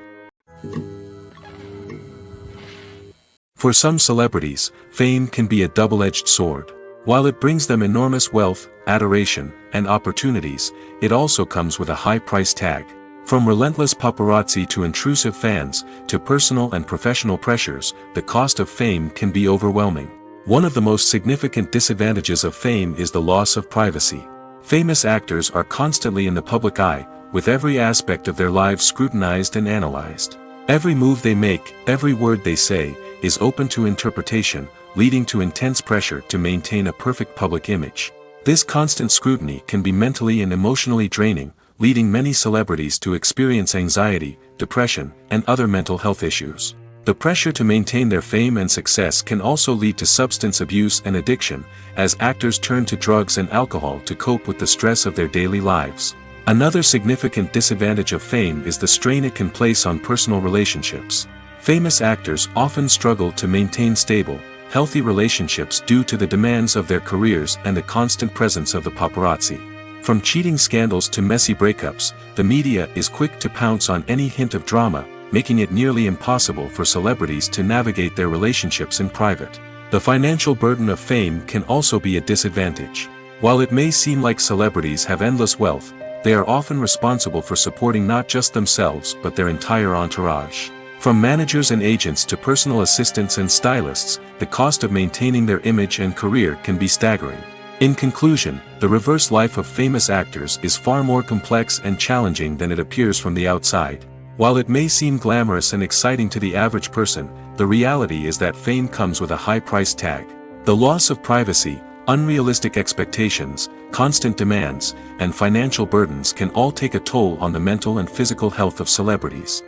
For some celebrities, fame can be a double-edged sword. While it brings them enormous wealth, adoration, and opportunities, it also comes with a high price tag. From relentless paparazzi to intrusive fans, to personal and professional pressures, the cost of fame can be overwhelming. One of the most significant disadvantages of fame is the loss of privacy. Famous actors are constantly in the public eye, with every aspect of their lives scrutinized and analyzed. Every move they make, every word they say, is open to interpretation, leading to intense pressure to maintain a perfect public image. This constant scrutiny can be mentally and emotionally draining, leading many celebrities to experience anxiety, depression, and other mental health issues. The pressure to maintain their fame and success can also lead to substance abuse and addiction, as actors turn to drugs and alcohol to cope with the stress of their daily lives. Another significant disadvantage of fame is the strain it can place on personal relationships. Famous actors often struggle to maintain stable, healthy relationships due to the demands of their careers and the constant presence of the paparazzi. From cheating scandals to messy breakups, the media is quick to pounce on any hint of drama, making it nearly impossible for celebrities to navigate their relationships in private. The financial burden of fame can also be a disadvantage. While it may seem like celebrities have endless wealth, they are often responsible for supporting not just themselves but their entire entourage. From managers and agents to personal assistants and stylists, the cost of maintaining their image and career can be staggering. In conclusion, the reverse life of famous actors is far more complex and challenging than it appears from the outside. While it may seem glamorous and exciting to the average person, the reality is that fame comes with a high price tag. The loss of privacy, unrealistic expectations, constant demands, and financial burdens can all take a toll on the mental and physical health of celebrities.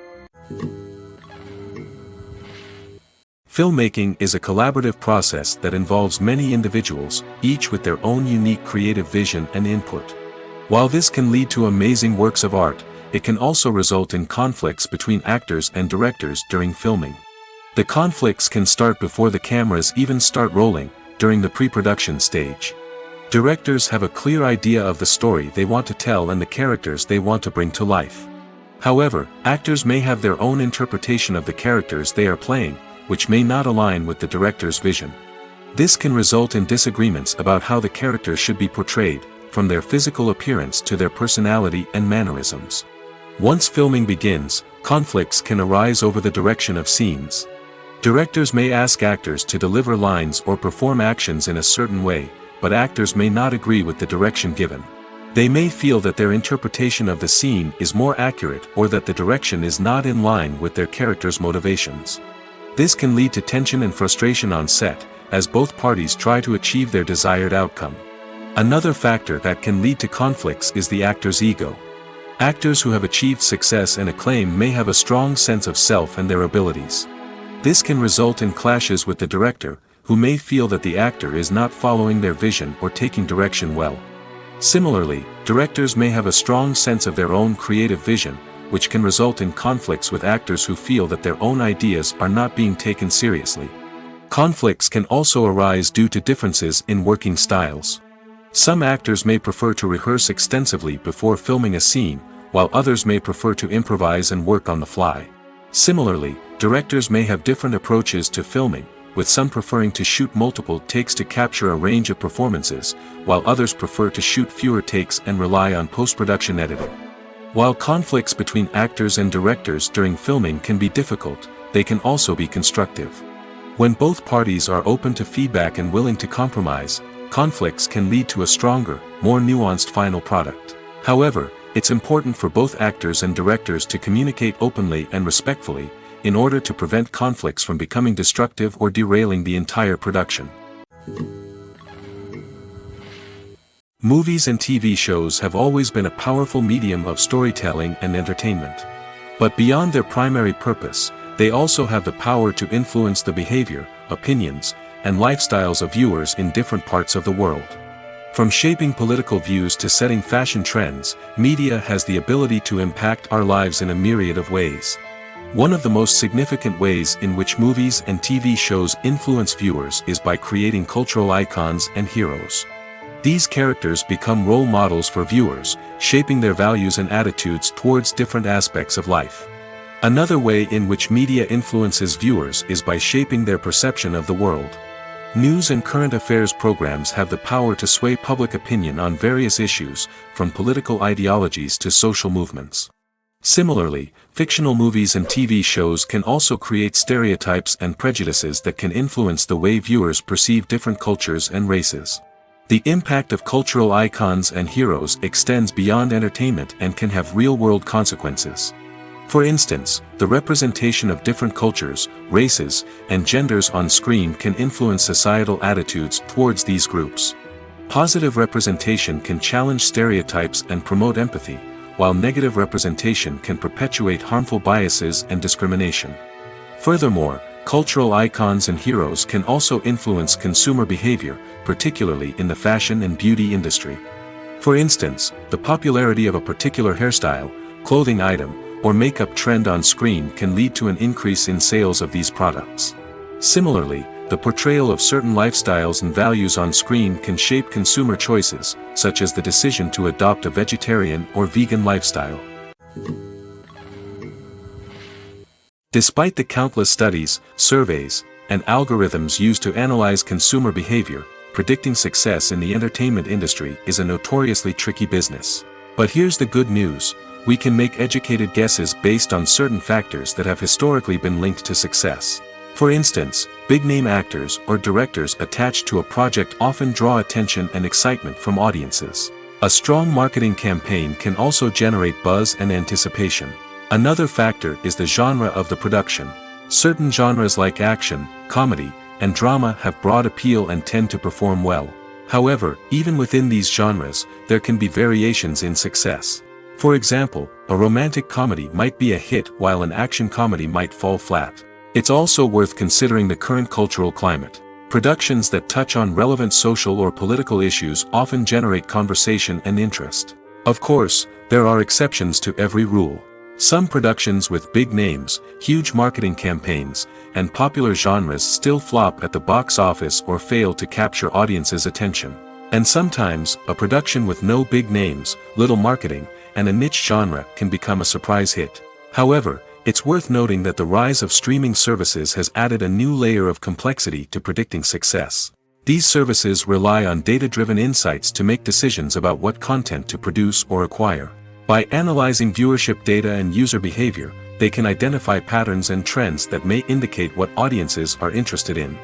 Filmmaking is a collaborative process that involves many individuals, each with their own unique creative vision and input. While this can lead to amazing works of art, it can also result in conflicts between actors and directors during filming. The conflicts can start before the cameras even start rolling, during the pre-production stage. Directors have a clear idea of the story they want to tell and the characters they want to bring to life. However, actors may have their own interpretation of the characters they are playing, which may not align with the director's vision. This can result in disagreements about how the characters should be portrayed, from their physical appearance to their personality and mannerisms. Once filming begins, conflicts can arise over the direction of scenes. Directors may ask actors to deliver lines or perform actions in a certain way, but actors may not agree with the direction given. They may feel that their interpretation of the scene is more accurate or that the direction is not in line with their character's motivations. This can lead to tension and frustration on set, as both parties try to achieve their desired outcome. Another factor that can lead to conflicts is the actor's ego. Actors who have achieved success and acclaim may have a strong sense of self and their abilities. This can result in clashes with the director, who may feel that the actor is not following their vision or taking direction well. Similarly, directors may have a strong sense of their own creative vision, which can result in conflicts with actors who feel that their own ideas are not being taken seriously. Conflicts can also arise due to differences in working styles. Some actors may prefer to rehearse extensively before filming a scene, while others may prefer to improvise and work on the fly. Similarly, directors may have different approaches to filming, with some preferring to shoot multiple takes to capture a range of performances, while others prefer to shoot fewer takes and rely on post-production editing. While conflicts between actors and directors during filming can be difficult, they can also be constructive. When both parties are open to feedback and willing to compromise, conflicts can lead to a stronger, more nuanced final product. However, it's important for both actors and directors to communicate openly and respectfully, in order to prevent conflicts from becoming destructive or derailing the entire production. Movies and TV shows have always been a powerful medium of storytelling and entertainment. But beyond their primary purpose, they also have the power to influence the behavior, opinions, and lifestyles of viewers in different parts of the world. From shaping political views to setting fashion trends, media has the ability to impact our lives in a myriad of ways. One of the most significant ways in which movies and TV shows influence viewers is by creating cultural icons and heroes. These characters become role models for viewers, shaping their values and attitudes towards different aspects of life. Another way in which media influences viewers is by shaping their perception of the world. News and current affairs programs have the power to sway public opinion on various issues, from political ideologies to social movements. Similarly, fictional movies and TV shows can also create stereotypes and prejudices that can influence the way viewers perceive different cultures and races. The impact of cultural icons and heroes extends beyond entertainment and can have real-world consequences. For instance, the representation of different cultures, races, and genders on screen can influence societal attitudes towards these groups. Positive representation can challenge stereotypes and promote empathy, while negative representation can perpetuate harmful biases and discrimination. Furthermore, cultural icons and heroes can also influence consumer behavior, particularly in the fashion and beauty industry. For instance, the popularity of a particular hairstyle, clothing item, or makeup trend on screen can lead to an increase in sales of these products. Similarly, the portrayal of certain lifestyles and values on screen can shape consumer choices, such as the decision to adopt a vegetarian or vegan lifestyle. Despite the countless studies, surveys, and algorithms used to analyze consumer behavior, predicting success in the entertainment industry is a notoriously tricky business. But here's the good news: we can make educated guesses based on certain factors that have historically been linked to success. For instance, big-name actors or directors attached to a project often draw attention and excitement from audiences. A strong marketing campaign can also generate buzz and anticipation. Another factor is the genre of the production. Certain genres like action, comedy, and drama have broad appeal and tend to perform well. However, even within these genres, there can be variations in success. For example, a romantic comedy might be a hit while an action comedy might fall flat. It's also worth considering the current cultural climate. Productions that touch on relevant social or political issues often generate conversation and interest. Of course, there are exceptions to every rule. Some productions with big names, huge marketing campaigns, and popular genres still flop at the box office or fail to capture audiences' attention. And sometimes, a production with no big names, little marketing, and a niche genre can become a surprise hit. However, it's worth noting that the rise of streaming services has added a new layer of complexity to predicting success. These services rely on data-driven insights to make decisions about what content to produce or acquire. By analyzing viewership data and user behavior, they can identify patterns and trends that may indicate what audiences are interested in.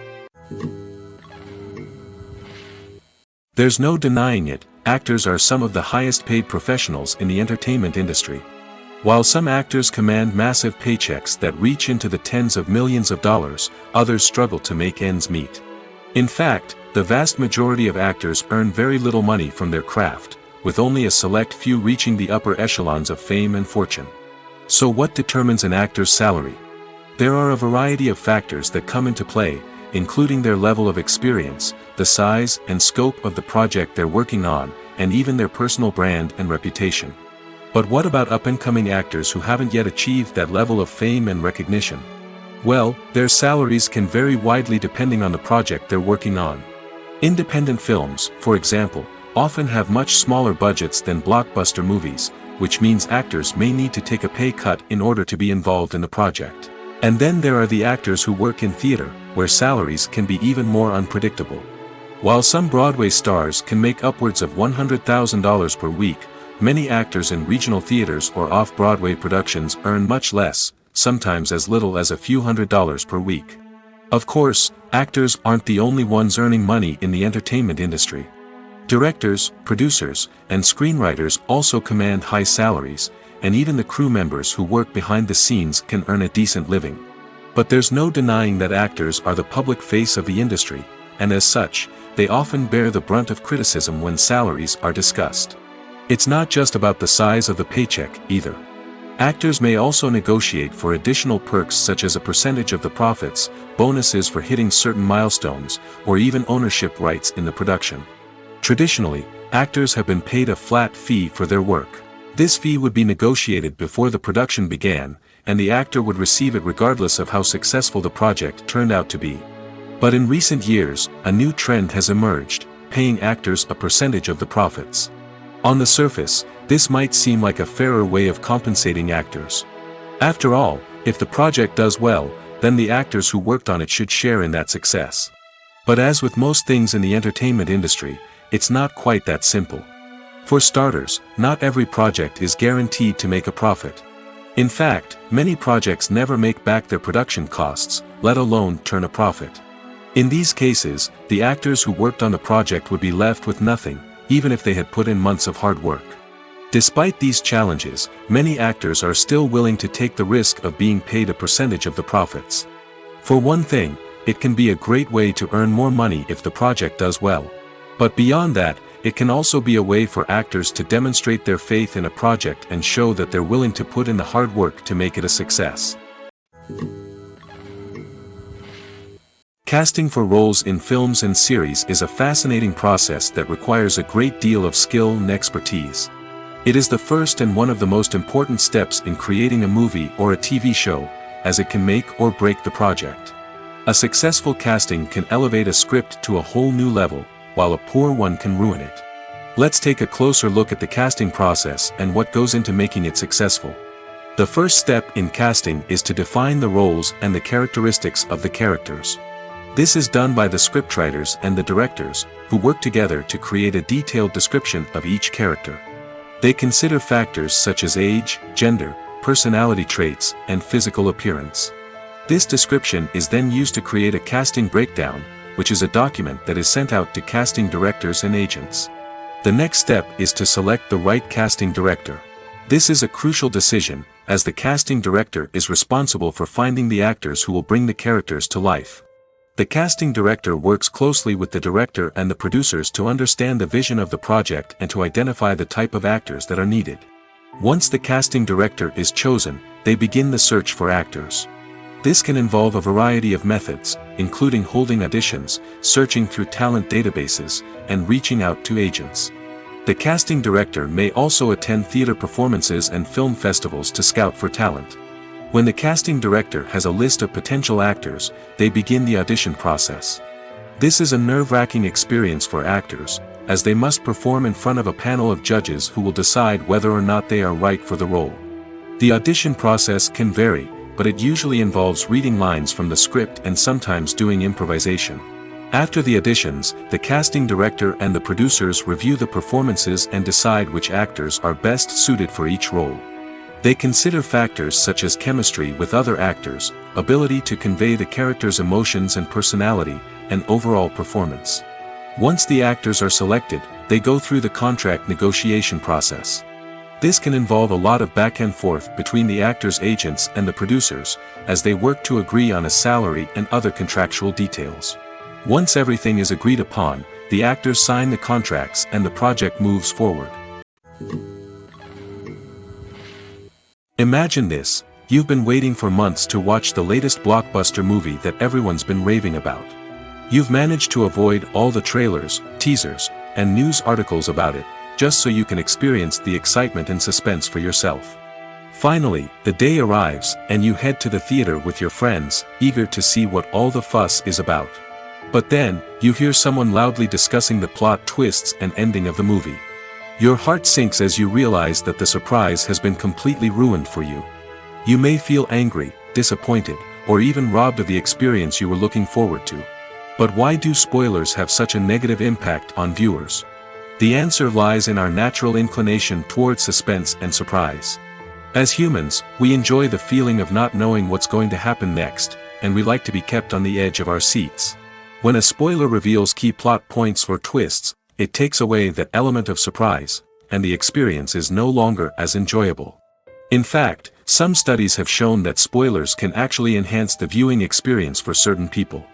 There's no denying it, actors are some of the highest-paid professionals in the entertainment industry. While some actors command massive paychecks that reach into the tens of millions of dollars, others struggle to make ends meet. In fact, the vast majority of actors earn very little money from their craft, with only a select few reaching the upper echelons of fame and fortune. So what determines an actor's salary? There are a variety of factors that come into play, including their level of experience, the size and scope of the project they're working on, and even their personal brand and reputation. But what about up-and-coming actors who haven't yet achieved that level of fame and recognition? Well, their salaries can vary widely depending on the project they're working on. Independent films, for example, often have much smaller budgets than blockbuster movies, which means actors may need to take a pay cut in order to be involved in the project. And then there are the actors who work in theater, where salaries can be even more unpredictable. While some Broadway stars can make upwards of $100,000 per week, many actors in regional theaters or off-Broadway productions earn much less, sometimes as little as a few $100s per week. Of course, actors aren't the only ones earning money in the entertainment industry. Directors, producers, and screenwriters also command high salaries, and even the crew members who work behind the scenes can earn a decent living. But there's no denying that actors are the public face of the industry, and as such, they often bear the brunt of criticism when salaries are discussed. It's not just about the size of the paycheck, either. Actors may also negotiate for additional perks such as a percentage of the profits, bonuses for hitting certain milestones, or even ownership rights in the production. Traditionally, actors have been paid a flat fee for their work. This fee would be negotiated before the production began, and the actor would receive it regardless of how successful the project turned out to be. But in recent years, a new trend has emerged, paying actors a percentage of the profits. On the surface, this might seem like a fairer way of compensating actors. After all, if the project does well, then the actors who worked on it should share in that success. But as with most things in the entertainment industry, it's not quite that simple. For starters, not every project is guaranteed to make a profit. In fact, many projects never make back their production costs, let alone turn a profit. In these cases, the actors who worked on the project would be left with nothing, even if they had put in months of hard work. Despite these challenges, many actors are still willing to take the risk of being paid a percentage of the profits. For one thing, it can be a great way to earn more money if the project does well. But beyond that, it can also be a way for actors to demonstrate their faith in a project and show that they're willing to put in the hard work to make it a success. Casting for roles in films and series is a fascinating process that requires a great deal of skill and expertise. It is the first and one of the most important steps in creating a movie or a TV show, as it can make or break the project. A successful casting can elevate a script to a whole new level, while a poor one can ruin it. Let's take a closer look at the casting process and what goes into making it successful. The first step in casting is to define the roles and the characteristics of the characters. This is done by the scriptwriters and the directors, who work together to create a detailed description of each character. They consider factors such as age, gender, personality traits, and physical appearance. This description is then used to create a casting breakdown, which is a document that is sent out to casting directors and agents. The next step is to select the right casting director. This is a crucial decision, as the casting director is responsible for finding the actors who will bring the characters to life. The casting director works closely with the director and the producers to understand the vision of the project and to identify the type of actors that are needed. Once the casting director is chosen, they begin the search for actors. This can involve a variety of methods, including holding auditions, searching through talent databases, and reaching out to agents. The casting director may also attend theater performances and film festivals to scout for talent. When the casting director has a list of potential actors, they begin the audition process. This is a nerve-wracking experience for actors, as they must perform in front of a panel of judges who will decide whether or not they are right for the role. The audition process can vary, but it usually involves reading lines from the script and sometimes doing improvisation. After the auditions, the casting director and the producers review the performances and decide which actors are best suited for each role. They consider factors such as chemistry with other actors, ability to convey the character's emotions and personality, and overall performance. Once the actors are selected, they go through the contract negotiation process. This can involve a lot of back and forth between the actors' agents and the producers, as they work to agree on a salary and other contractual details. Once everything is agreed upon, the actors sign the contracts and the project moves forward. Imagine this: you've been waiting for months to watch the latest blockbuster movie that everyone's been raving about. You've managed to avoid all the trailers, teasers, and news articles about it, just so you can experience the excitement and suspense for yourself. Finally, the day arrives, and you head to the theater with your friends, eager to see what all the fuss is about. But then, you hear someone loudly discussing the plot twists and ending of the movie. Your heart sinks as you realize that the surprise has been completely ruined for you. You may feel angry, disappointed, or even robbed of the experience you were looking forward to. But why do spoilers have such a negative impact on viewers? The answer lies in our natural inclination toward suspense and surprise. As humans, we enjoy the feeling of not knowing what's going to happen next, and we like to be kept on the edge of our seats. When a spoiler reveals key plot points or twists, it takes away that element of surprise, and the experience is no longer as enjoyable. In fact, some studies have shown that spoilers can actually enhance the viewing experience for certain people.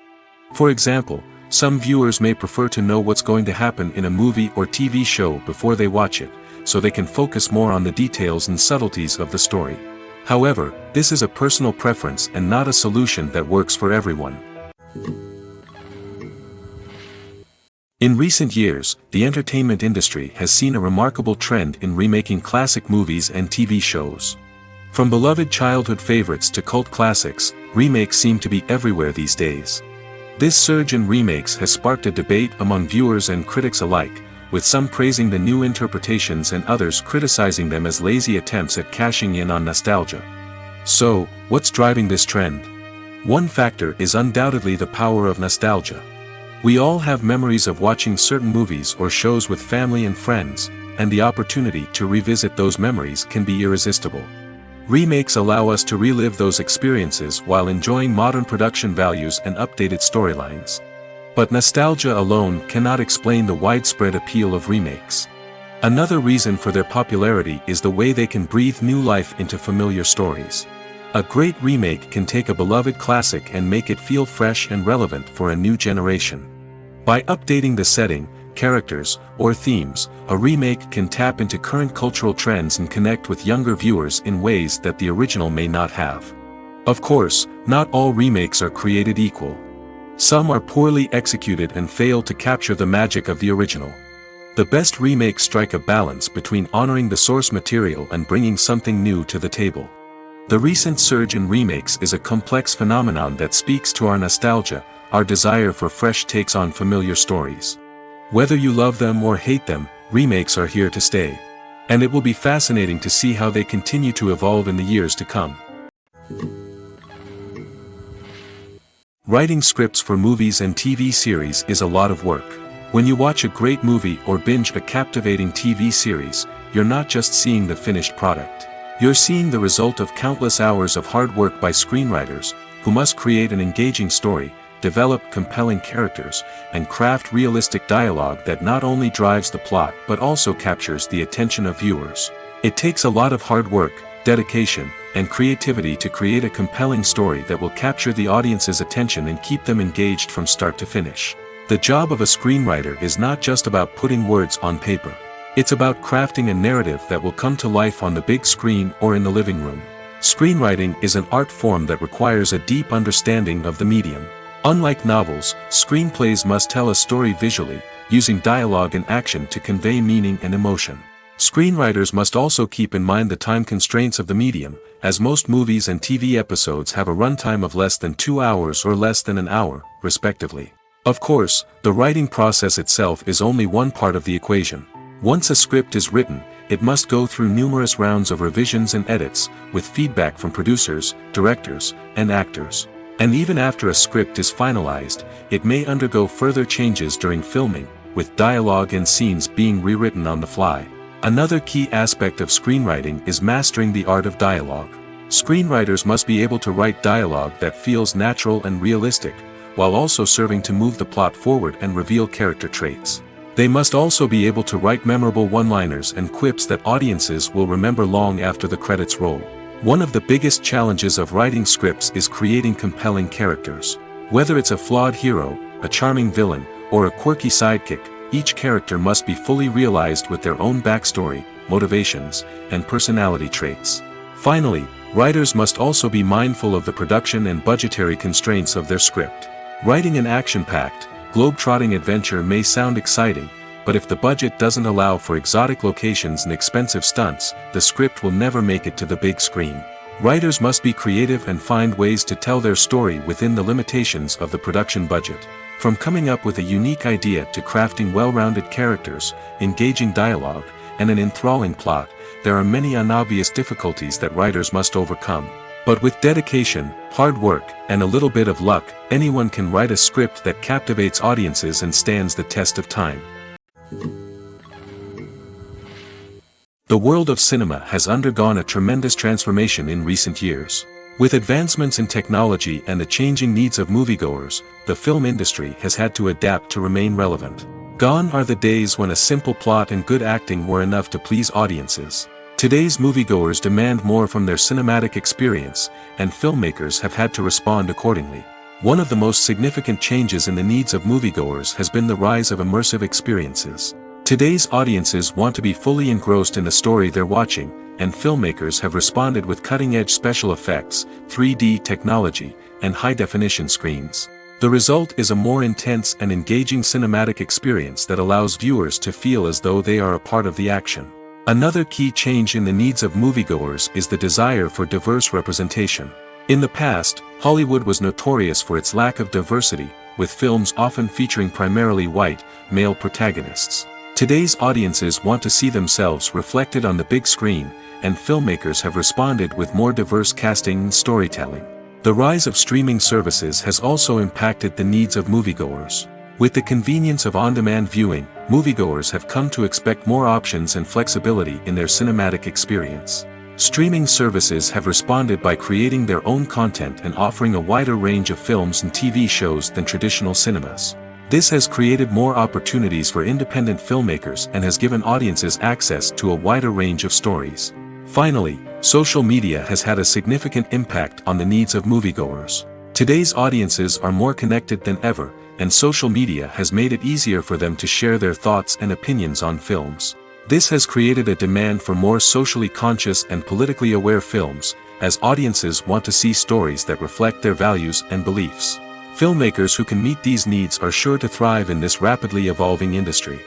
For example, some viewers may prefer to know what's going to happen in a movie or TV show before they watch it, so they can focus more on the details and subtleties of the story. However, this is a personal preference and not a solution that works for everyone. In recent years, the entertainment industry has seen a remarkable trend in remaking classic movies and TV shows. From beloved childhood favorites to cult classics, remakes seem to be everywhere these days. This surge in remakes has sparked a debate among viewers and critics alike, with some praising the new interpretations and others criticizing them as lazy attempts at cashing in on nostalgia. So, what's driving this trend? One factor is undoubtedly the power of nostalgia. We all have memories of watching certain movies or shows with family and friends, and the opportunity to revisit those memories can be irresistible. Remakes allow us to relive those experiences while enjoying modern production values and updated storylines. But nostalgia alone cannot explain the widespread appeal of remakes. Another reason for their popularity is the way they can breathe new life into familiar stories. A great remake can take a beloved classic and make it feel fresh and relevant for a new generation. By updating the setting, characters, or themes, a remake can tap into current cultural trends and connect with younger viewers in ways that the original may not have. Of course, not all remakes are created equal. Some are poorly executed and fail to capture the magic of the original. The best remakes strike a balance between honoring the source material and bringing something new to the table. The recent surge in remakes is a complex phenomenon that speaks to our nostalgia, our desire for fresh takes on familiar stories. Whether you love them or hate them, remakes are here to stay. And it will be fascinating to see how they continue to evolve in the years to come. Writing scripts for movies and TV series is a lot of work. When you watch a great movie or binge a captivating TV series, you're not just seeing the finished product. You're seeing the result of countless hours of hard work by screenwriters, who must create an engaging story, develop compelling characters, and craft realistic dialogue that not only drives the plot but also captures the attention of viewers. It takes a lot of hard work, dedication, and creativity to create a compelling story that will capture the audience's attention and keep them engaged from start to finish. The job of a screenwriter is not just about putting words on paper. It's about crafting a narrative that will come to life on the big screen or in the living room. Screenwriting is an art form that requires a deep understanding of the medium. Unlike novels, screenplays must tell a story visually, using dialogue and action to convey meaning and emotion. Screenwriters must also keep in mind the time constraints of the medium, as most movies and TV episodes have a runtime of less than 2 hours or less than an hour, respectively. Of course, the writing process itself is only one part of the equation. Once a script is written, it must go through numerous rounds of revisions and edits, with feedback from producers, directors, and actors. And even after a script is finalized, it may undergo further changes during filming, with dialogue and scenes being rewritten on the fly. Another key aspect of screenwriting is mastering the art of dialogue. Screenwriters must be able to write dialogue that feels natural and realistic, while also serving to move the plot forward and reveal character traits. They must also be able to write memorable one-liners and quips that audiences will remember long after the credits roll. One of the biggest challenges of writing scripts is creating compelling characters. Whether it's a flawed hero, a charming villain, or a quirky sidekick, each character must be fully realized with their own backstory, motivations, and personality traits. Finally, writers must also be mindful of the production and budgetary constraints of their script. Writing an action-packed, globe-trotting adventure may sound exciting, but if the budget doesn't allow for exotic locations and expensive stunts, the script will never make it to the big screen. Writers must be creative and find ways to tell their story within the limitations of the production budget. From coming up with a unique idea to crafting well-rounded characters, engaging dialogue, and an enthralling plot, there are many unobvious difficulties that writers must overcome. But with dedication, hard work, and a little bit of luck, anyone can write a script that captivates audiences and stands the test of time. The world of cinema has undergone a tremendous transformation in recent years. With advancements in technology and the changing needs of moviegoers, the film industry has had to adapt to remain relevant. Gone are the days when a simple plot and good acting were enough to please audiences. Today's moviegoers demand more from their cinematic experience, and filmmakers have had to respond accordingly. One of the most significant changes in the needs of moviegoers has been the rise of immersive experiences. Today's audiences want to be fully engrossed in the story they're watching, and filmmakers have responded with cutting-edge special effects, 3D technology, and high-definition screens. The result is a more intense and engaging cinematic experience that allows viewers to feel as though they are a part of the action. Another key change in the needs of moviegoers is the desire for diverse representation. In the past, Hollywood was notorious for its lack of diversity, with films often featuring primarily white, male protagonists. Today's audiences want to see themselves reflected on the big screen, and filmmakers have responded with more diverse casting and storytelling. The rise of streaming services has also impacted the needs of moviegoers. With the convenience of on-demand viewing, moviegoers have come to expect more options and flexibility in their cinematic experience. Streaming services have responded by creating their own content and offering a wider range of films and TV shows than traditional cinemas. This has created more opportunities for independent filmmakers and has given audiences access to a wider range of stories. Finally, social media has had a significant impact on the needs of moviegoers. Today's audiences are more connected than ever, and social media has made it easier for them to share their thoughts and opinions on films. This has created a demand for more socially conscious and politically aware films, as audiences want to see stories that reflect their values and beliefs. Filmmakers who can meet these needs are sure to thrive in this rapidly evolving industry.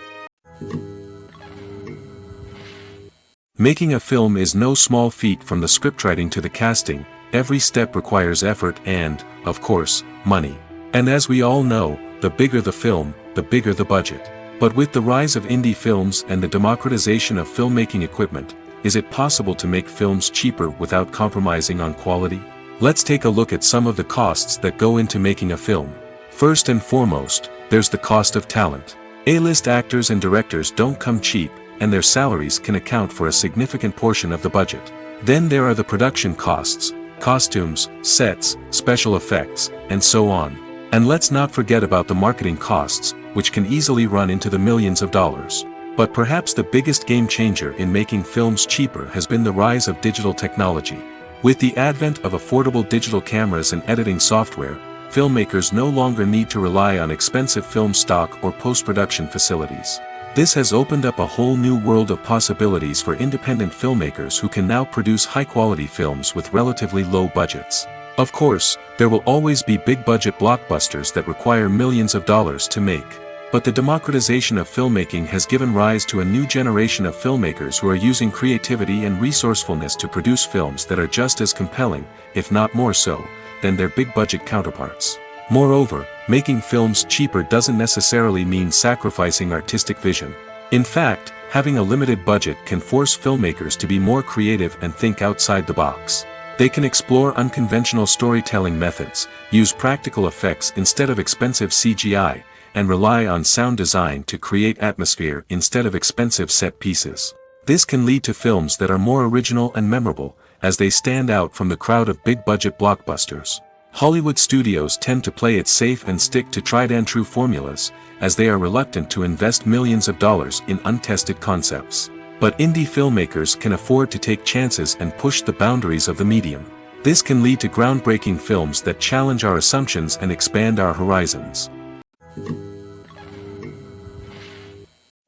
Making a film is no small feat. From the scriptwriting to the casting, every step requires effort and, of course, money. And as we all know, the bigger the film, the bigger the budget. But with the rise of indie films and the democratization of filmmaking equipment, is it possible to make films cheaper without compromising on quality? Let's take a look at some of the costs that go into making a film. First and foremost, there's the cost of talent. A-list actors and directors don't come cheap, and their salaries can account for a significant portion of the budget. Then there are the production costs, costumes, sets, special effects, and so on. And let's not forget about the marketing costs, which can easily run into the millions of dollars. But perhaps the biggest game changer in making films cheaper has been the rise of digital technology. With the advent of affordable digital cameras and editing software, filmmakers no longer need to rely on expensive film stock or post-production facilities. This has opened up a whole new world of possibilities for independent filmmakers who can now produce high-quality films with relatively low budgets. Of course, there will always be big-budget blockbusters that require millions of dollars to make. But the democratization of filmmaking has given rise to a new generation of filmmakers who are using creativity and resourcefulness to produce films that are just as compelling, if not more so, than their big-budget counterparts. Moreover, making films cheaper doesn't necessarily mean sacrificing artistic vision. In fact, having a limited budget can force filmmakers to be more creative and think outside the box. They can explore unconventional storytelling methods, use practical effects instead of expensive CGI, and rely on sound design to create atmosphere instead of expensive set pieces. This can lead to films that are more original and memorable, as they stand out from the crowd of big-budget blockbusters. Hollywood studios tend to play it safe and stick to tried-and-true formulas, as they are reluctant to invest millions of dollars in untested concepts. But indie filmmakers can afford to take chances and push the boundaries of the medium. This can lead to groundbreaking films that challenge our assumptions and expand our horizons.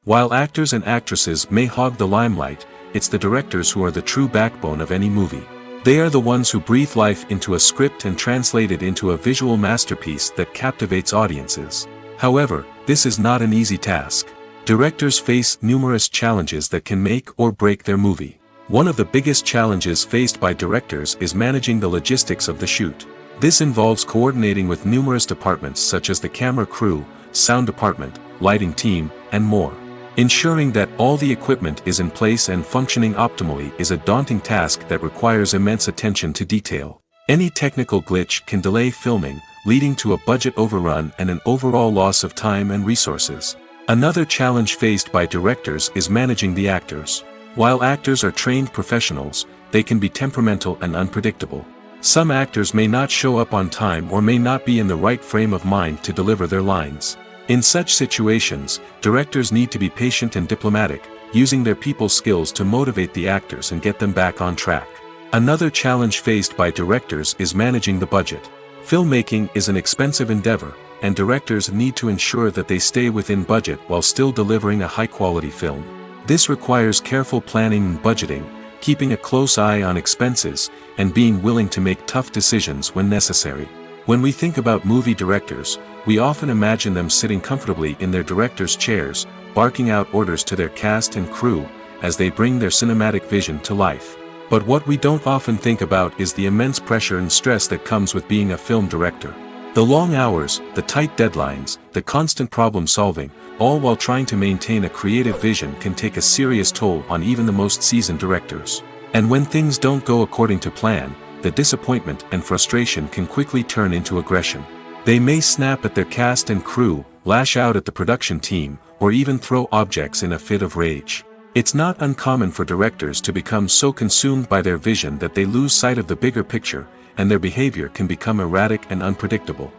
While actors and actresses may hog the limelight, it's the directors who are the true backbone of any movie. They are the ones who breathe life into a script and translate it into a visual masterpiece that captivates audiences. However, this is not an easy task. Directors face numerous challenges that can make or break their movie. One of the biggest challenges faced by directors is managing the logistics of the shoot. This involves coordinating with numerous departments such as the camera crew, sound department, lighting team, and more. Ensuring that all the equipment is in place and functioning optimally is a daunting task that requires immense attention to detail. Any technical glitch can delay filming, leading to a budget overrun and an overall loss of time and resources. Another challenge faced by directors is managing the actors. While actors are trained professionals, they can be temperamental and unpredictable. Some actors may not show up on time or may not be in the right frame of mind to deliver their lines. In such situations, directors need to be patient and diplomatic, using their people skills to motivate the actors and get them back on track. Another challenge faced by directors is managing the budget. Filmmaking is an expensive endeavor, and directors need to ensure that they stay within budget while still delivering a high-quality film. This requires careful planning and budgeting, keeping a close eye on expenses, and being willing to make tough decisions when necessary. When we think about movie directors, we often imagine them sitting comfortably in their director's chairs, barking out orders to their cast and crew, as they bring their cinematic vision to life. But what we don't often think about is the immense pressure and stress that comes with being a film director. The long hours, the tight deadlines, the constant problem solving, all while trying to maintain a creative vision can take a serious toll on even the most seasoned directors. And when things don't go according to plan, the disappointment and frustration can quickly turn into aggression. They may snap at their cast and crew, lash out at the production team, or even throw objects in a fit of rage. It's not uncommon for directors to become so consumed by their vision that they lose sight of the bigger picture, and their behavior can become erratic and unpredictable.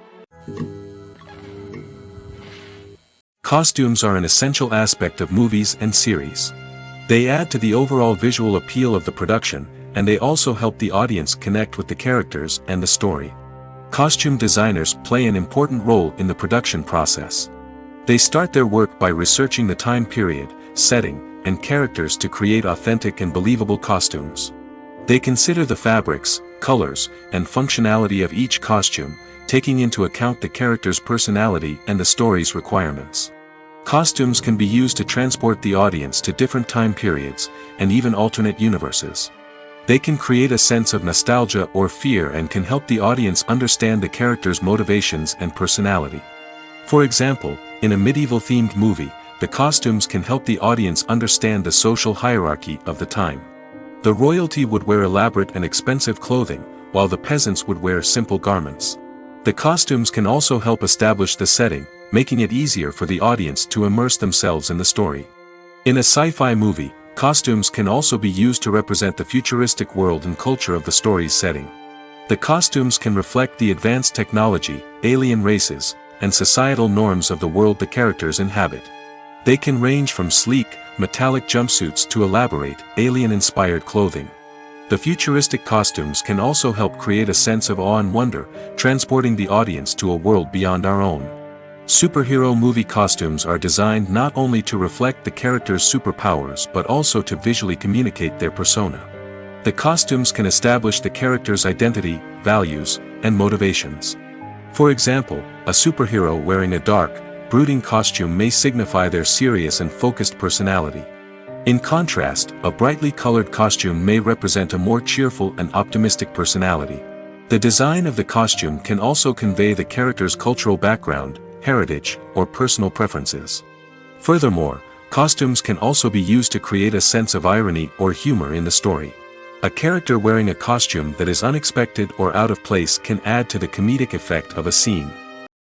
Costumes are an essential aspect of movies and series. They add to the overall visual appeal of the production, and they also help the audience connect with the characters and the story. Costume designers play an important role in the production process. They start their work by researching the time period, setting, and characters to create authentic and believable costumes. They consider the fabrics, colors, and functionality of each costume, taking into account the character's personality and the story's requirements. Costumes can be used to transport the audience to different time periods, and even alternate universes. They can create a sense of nostalgia or fear and can help the audience understand the character's motivations and personality. For example, in a medieval-themed movie, the costumes can help the audience understand the social hierarchy of the time. The royalty would wear elaborate and expensive clothing, while the peasants would wear simple garments. The costumes can also help establish the setting, making it easier for the audience to immerse themselves in the story. In a sci-fi movie, costumes can also be used to represent the futuristic world and culture of the story's setting. The costumes can reflect the advanced technology, alien races, and societal norms of the world the characters inhabit. They can range from sleek, metallic jumpsuits to elaborate, alien-inspired clothing. The futuristic costumes can also help create a sense of awe and wonder, transporting the audience to a world beyond our own. Superhero movie costumes are designed not only to reflect the character's superpowers but also to visually communicate their persona. The costumes can establish the character's identity, values, and motivations. For example, a superhero wearing a dark, brooding costume may signify their serious and focused personality. In contrast, a brightly colored costume may represent a more cheerful and optimistic personality. The design of the costume can also convey the character's cultural background, heritage, or personal preferences. Furthermore, costumes can also be used to create a sense of irony or humor in the story. A character wearing a costume that is unexpected or out of place can add to the comedic effect of a scene.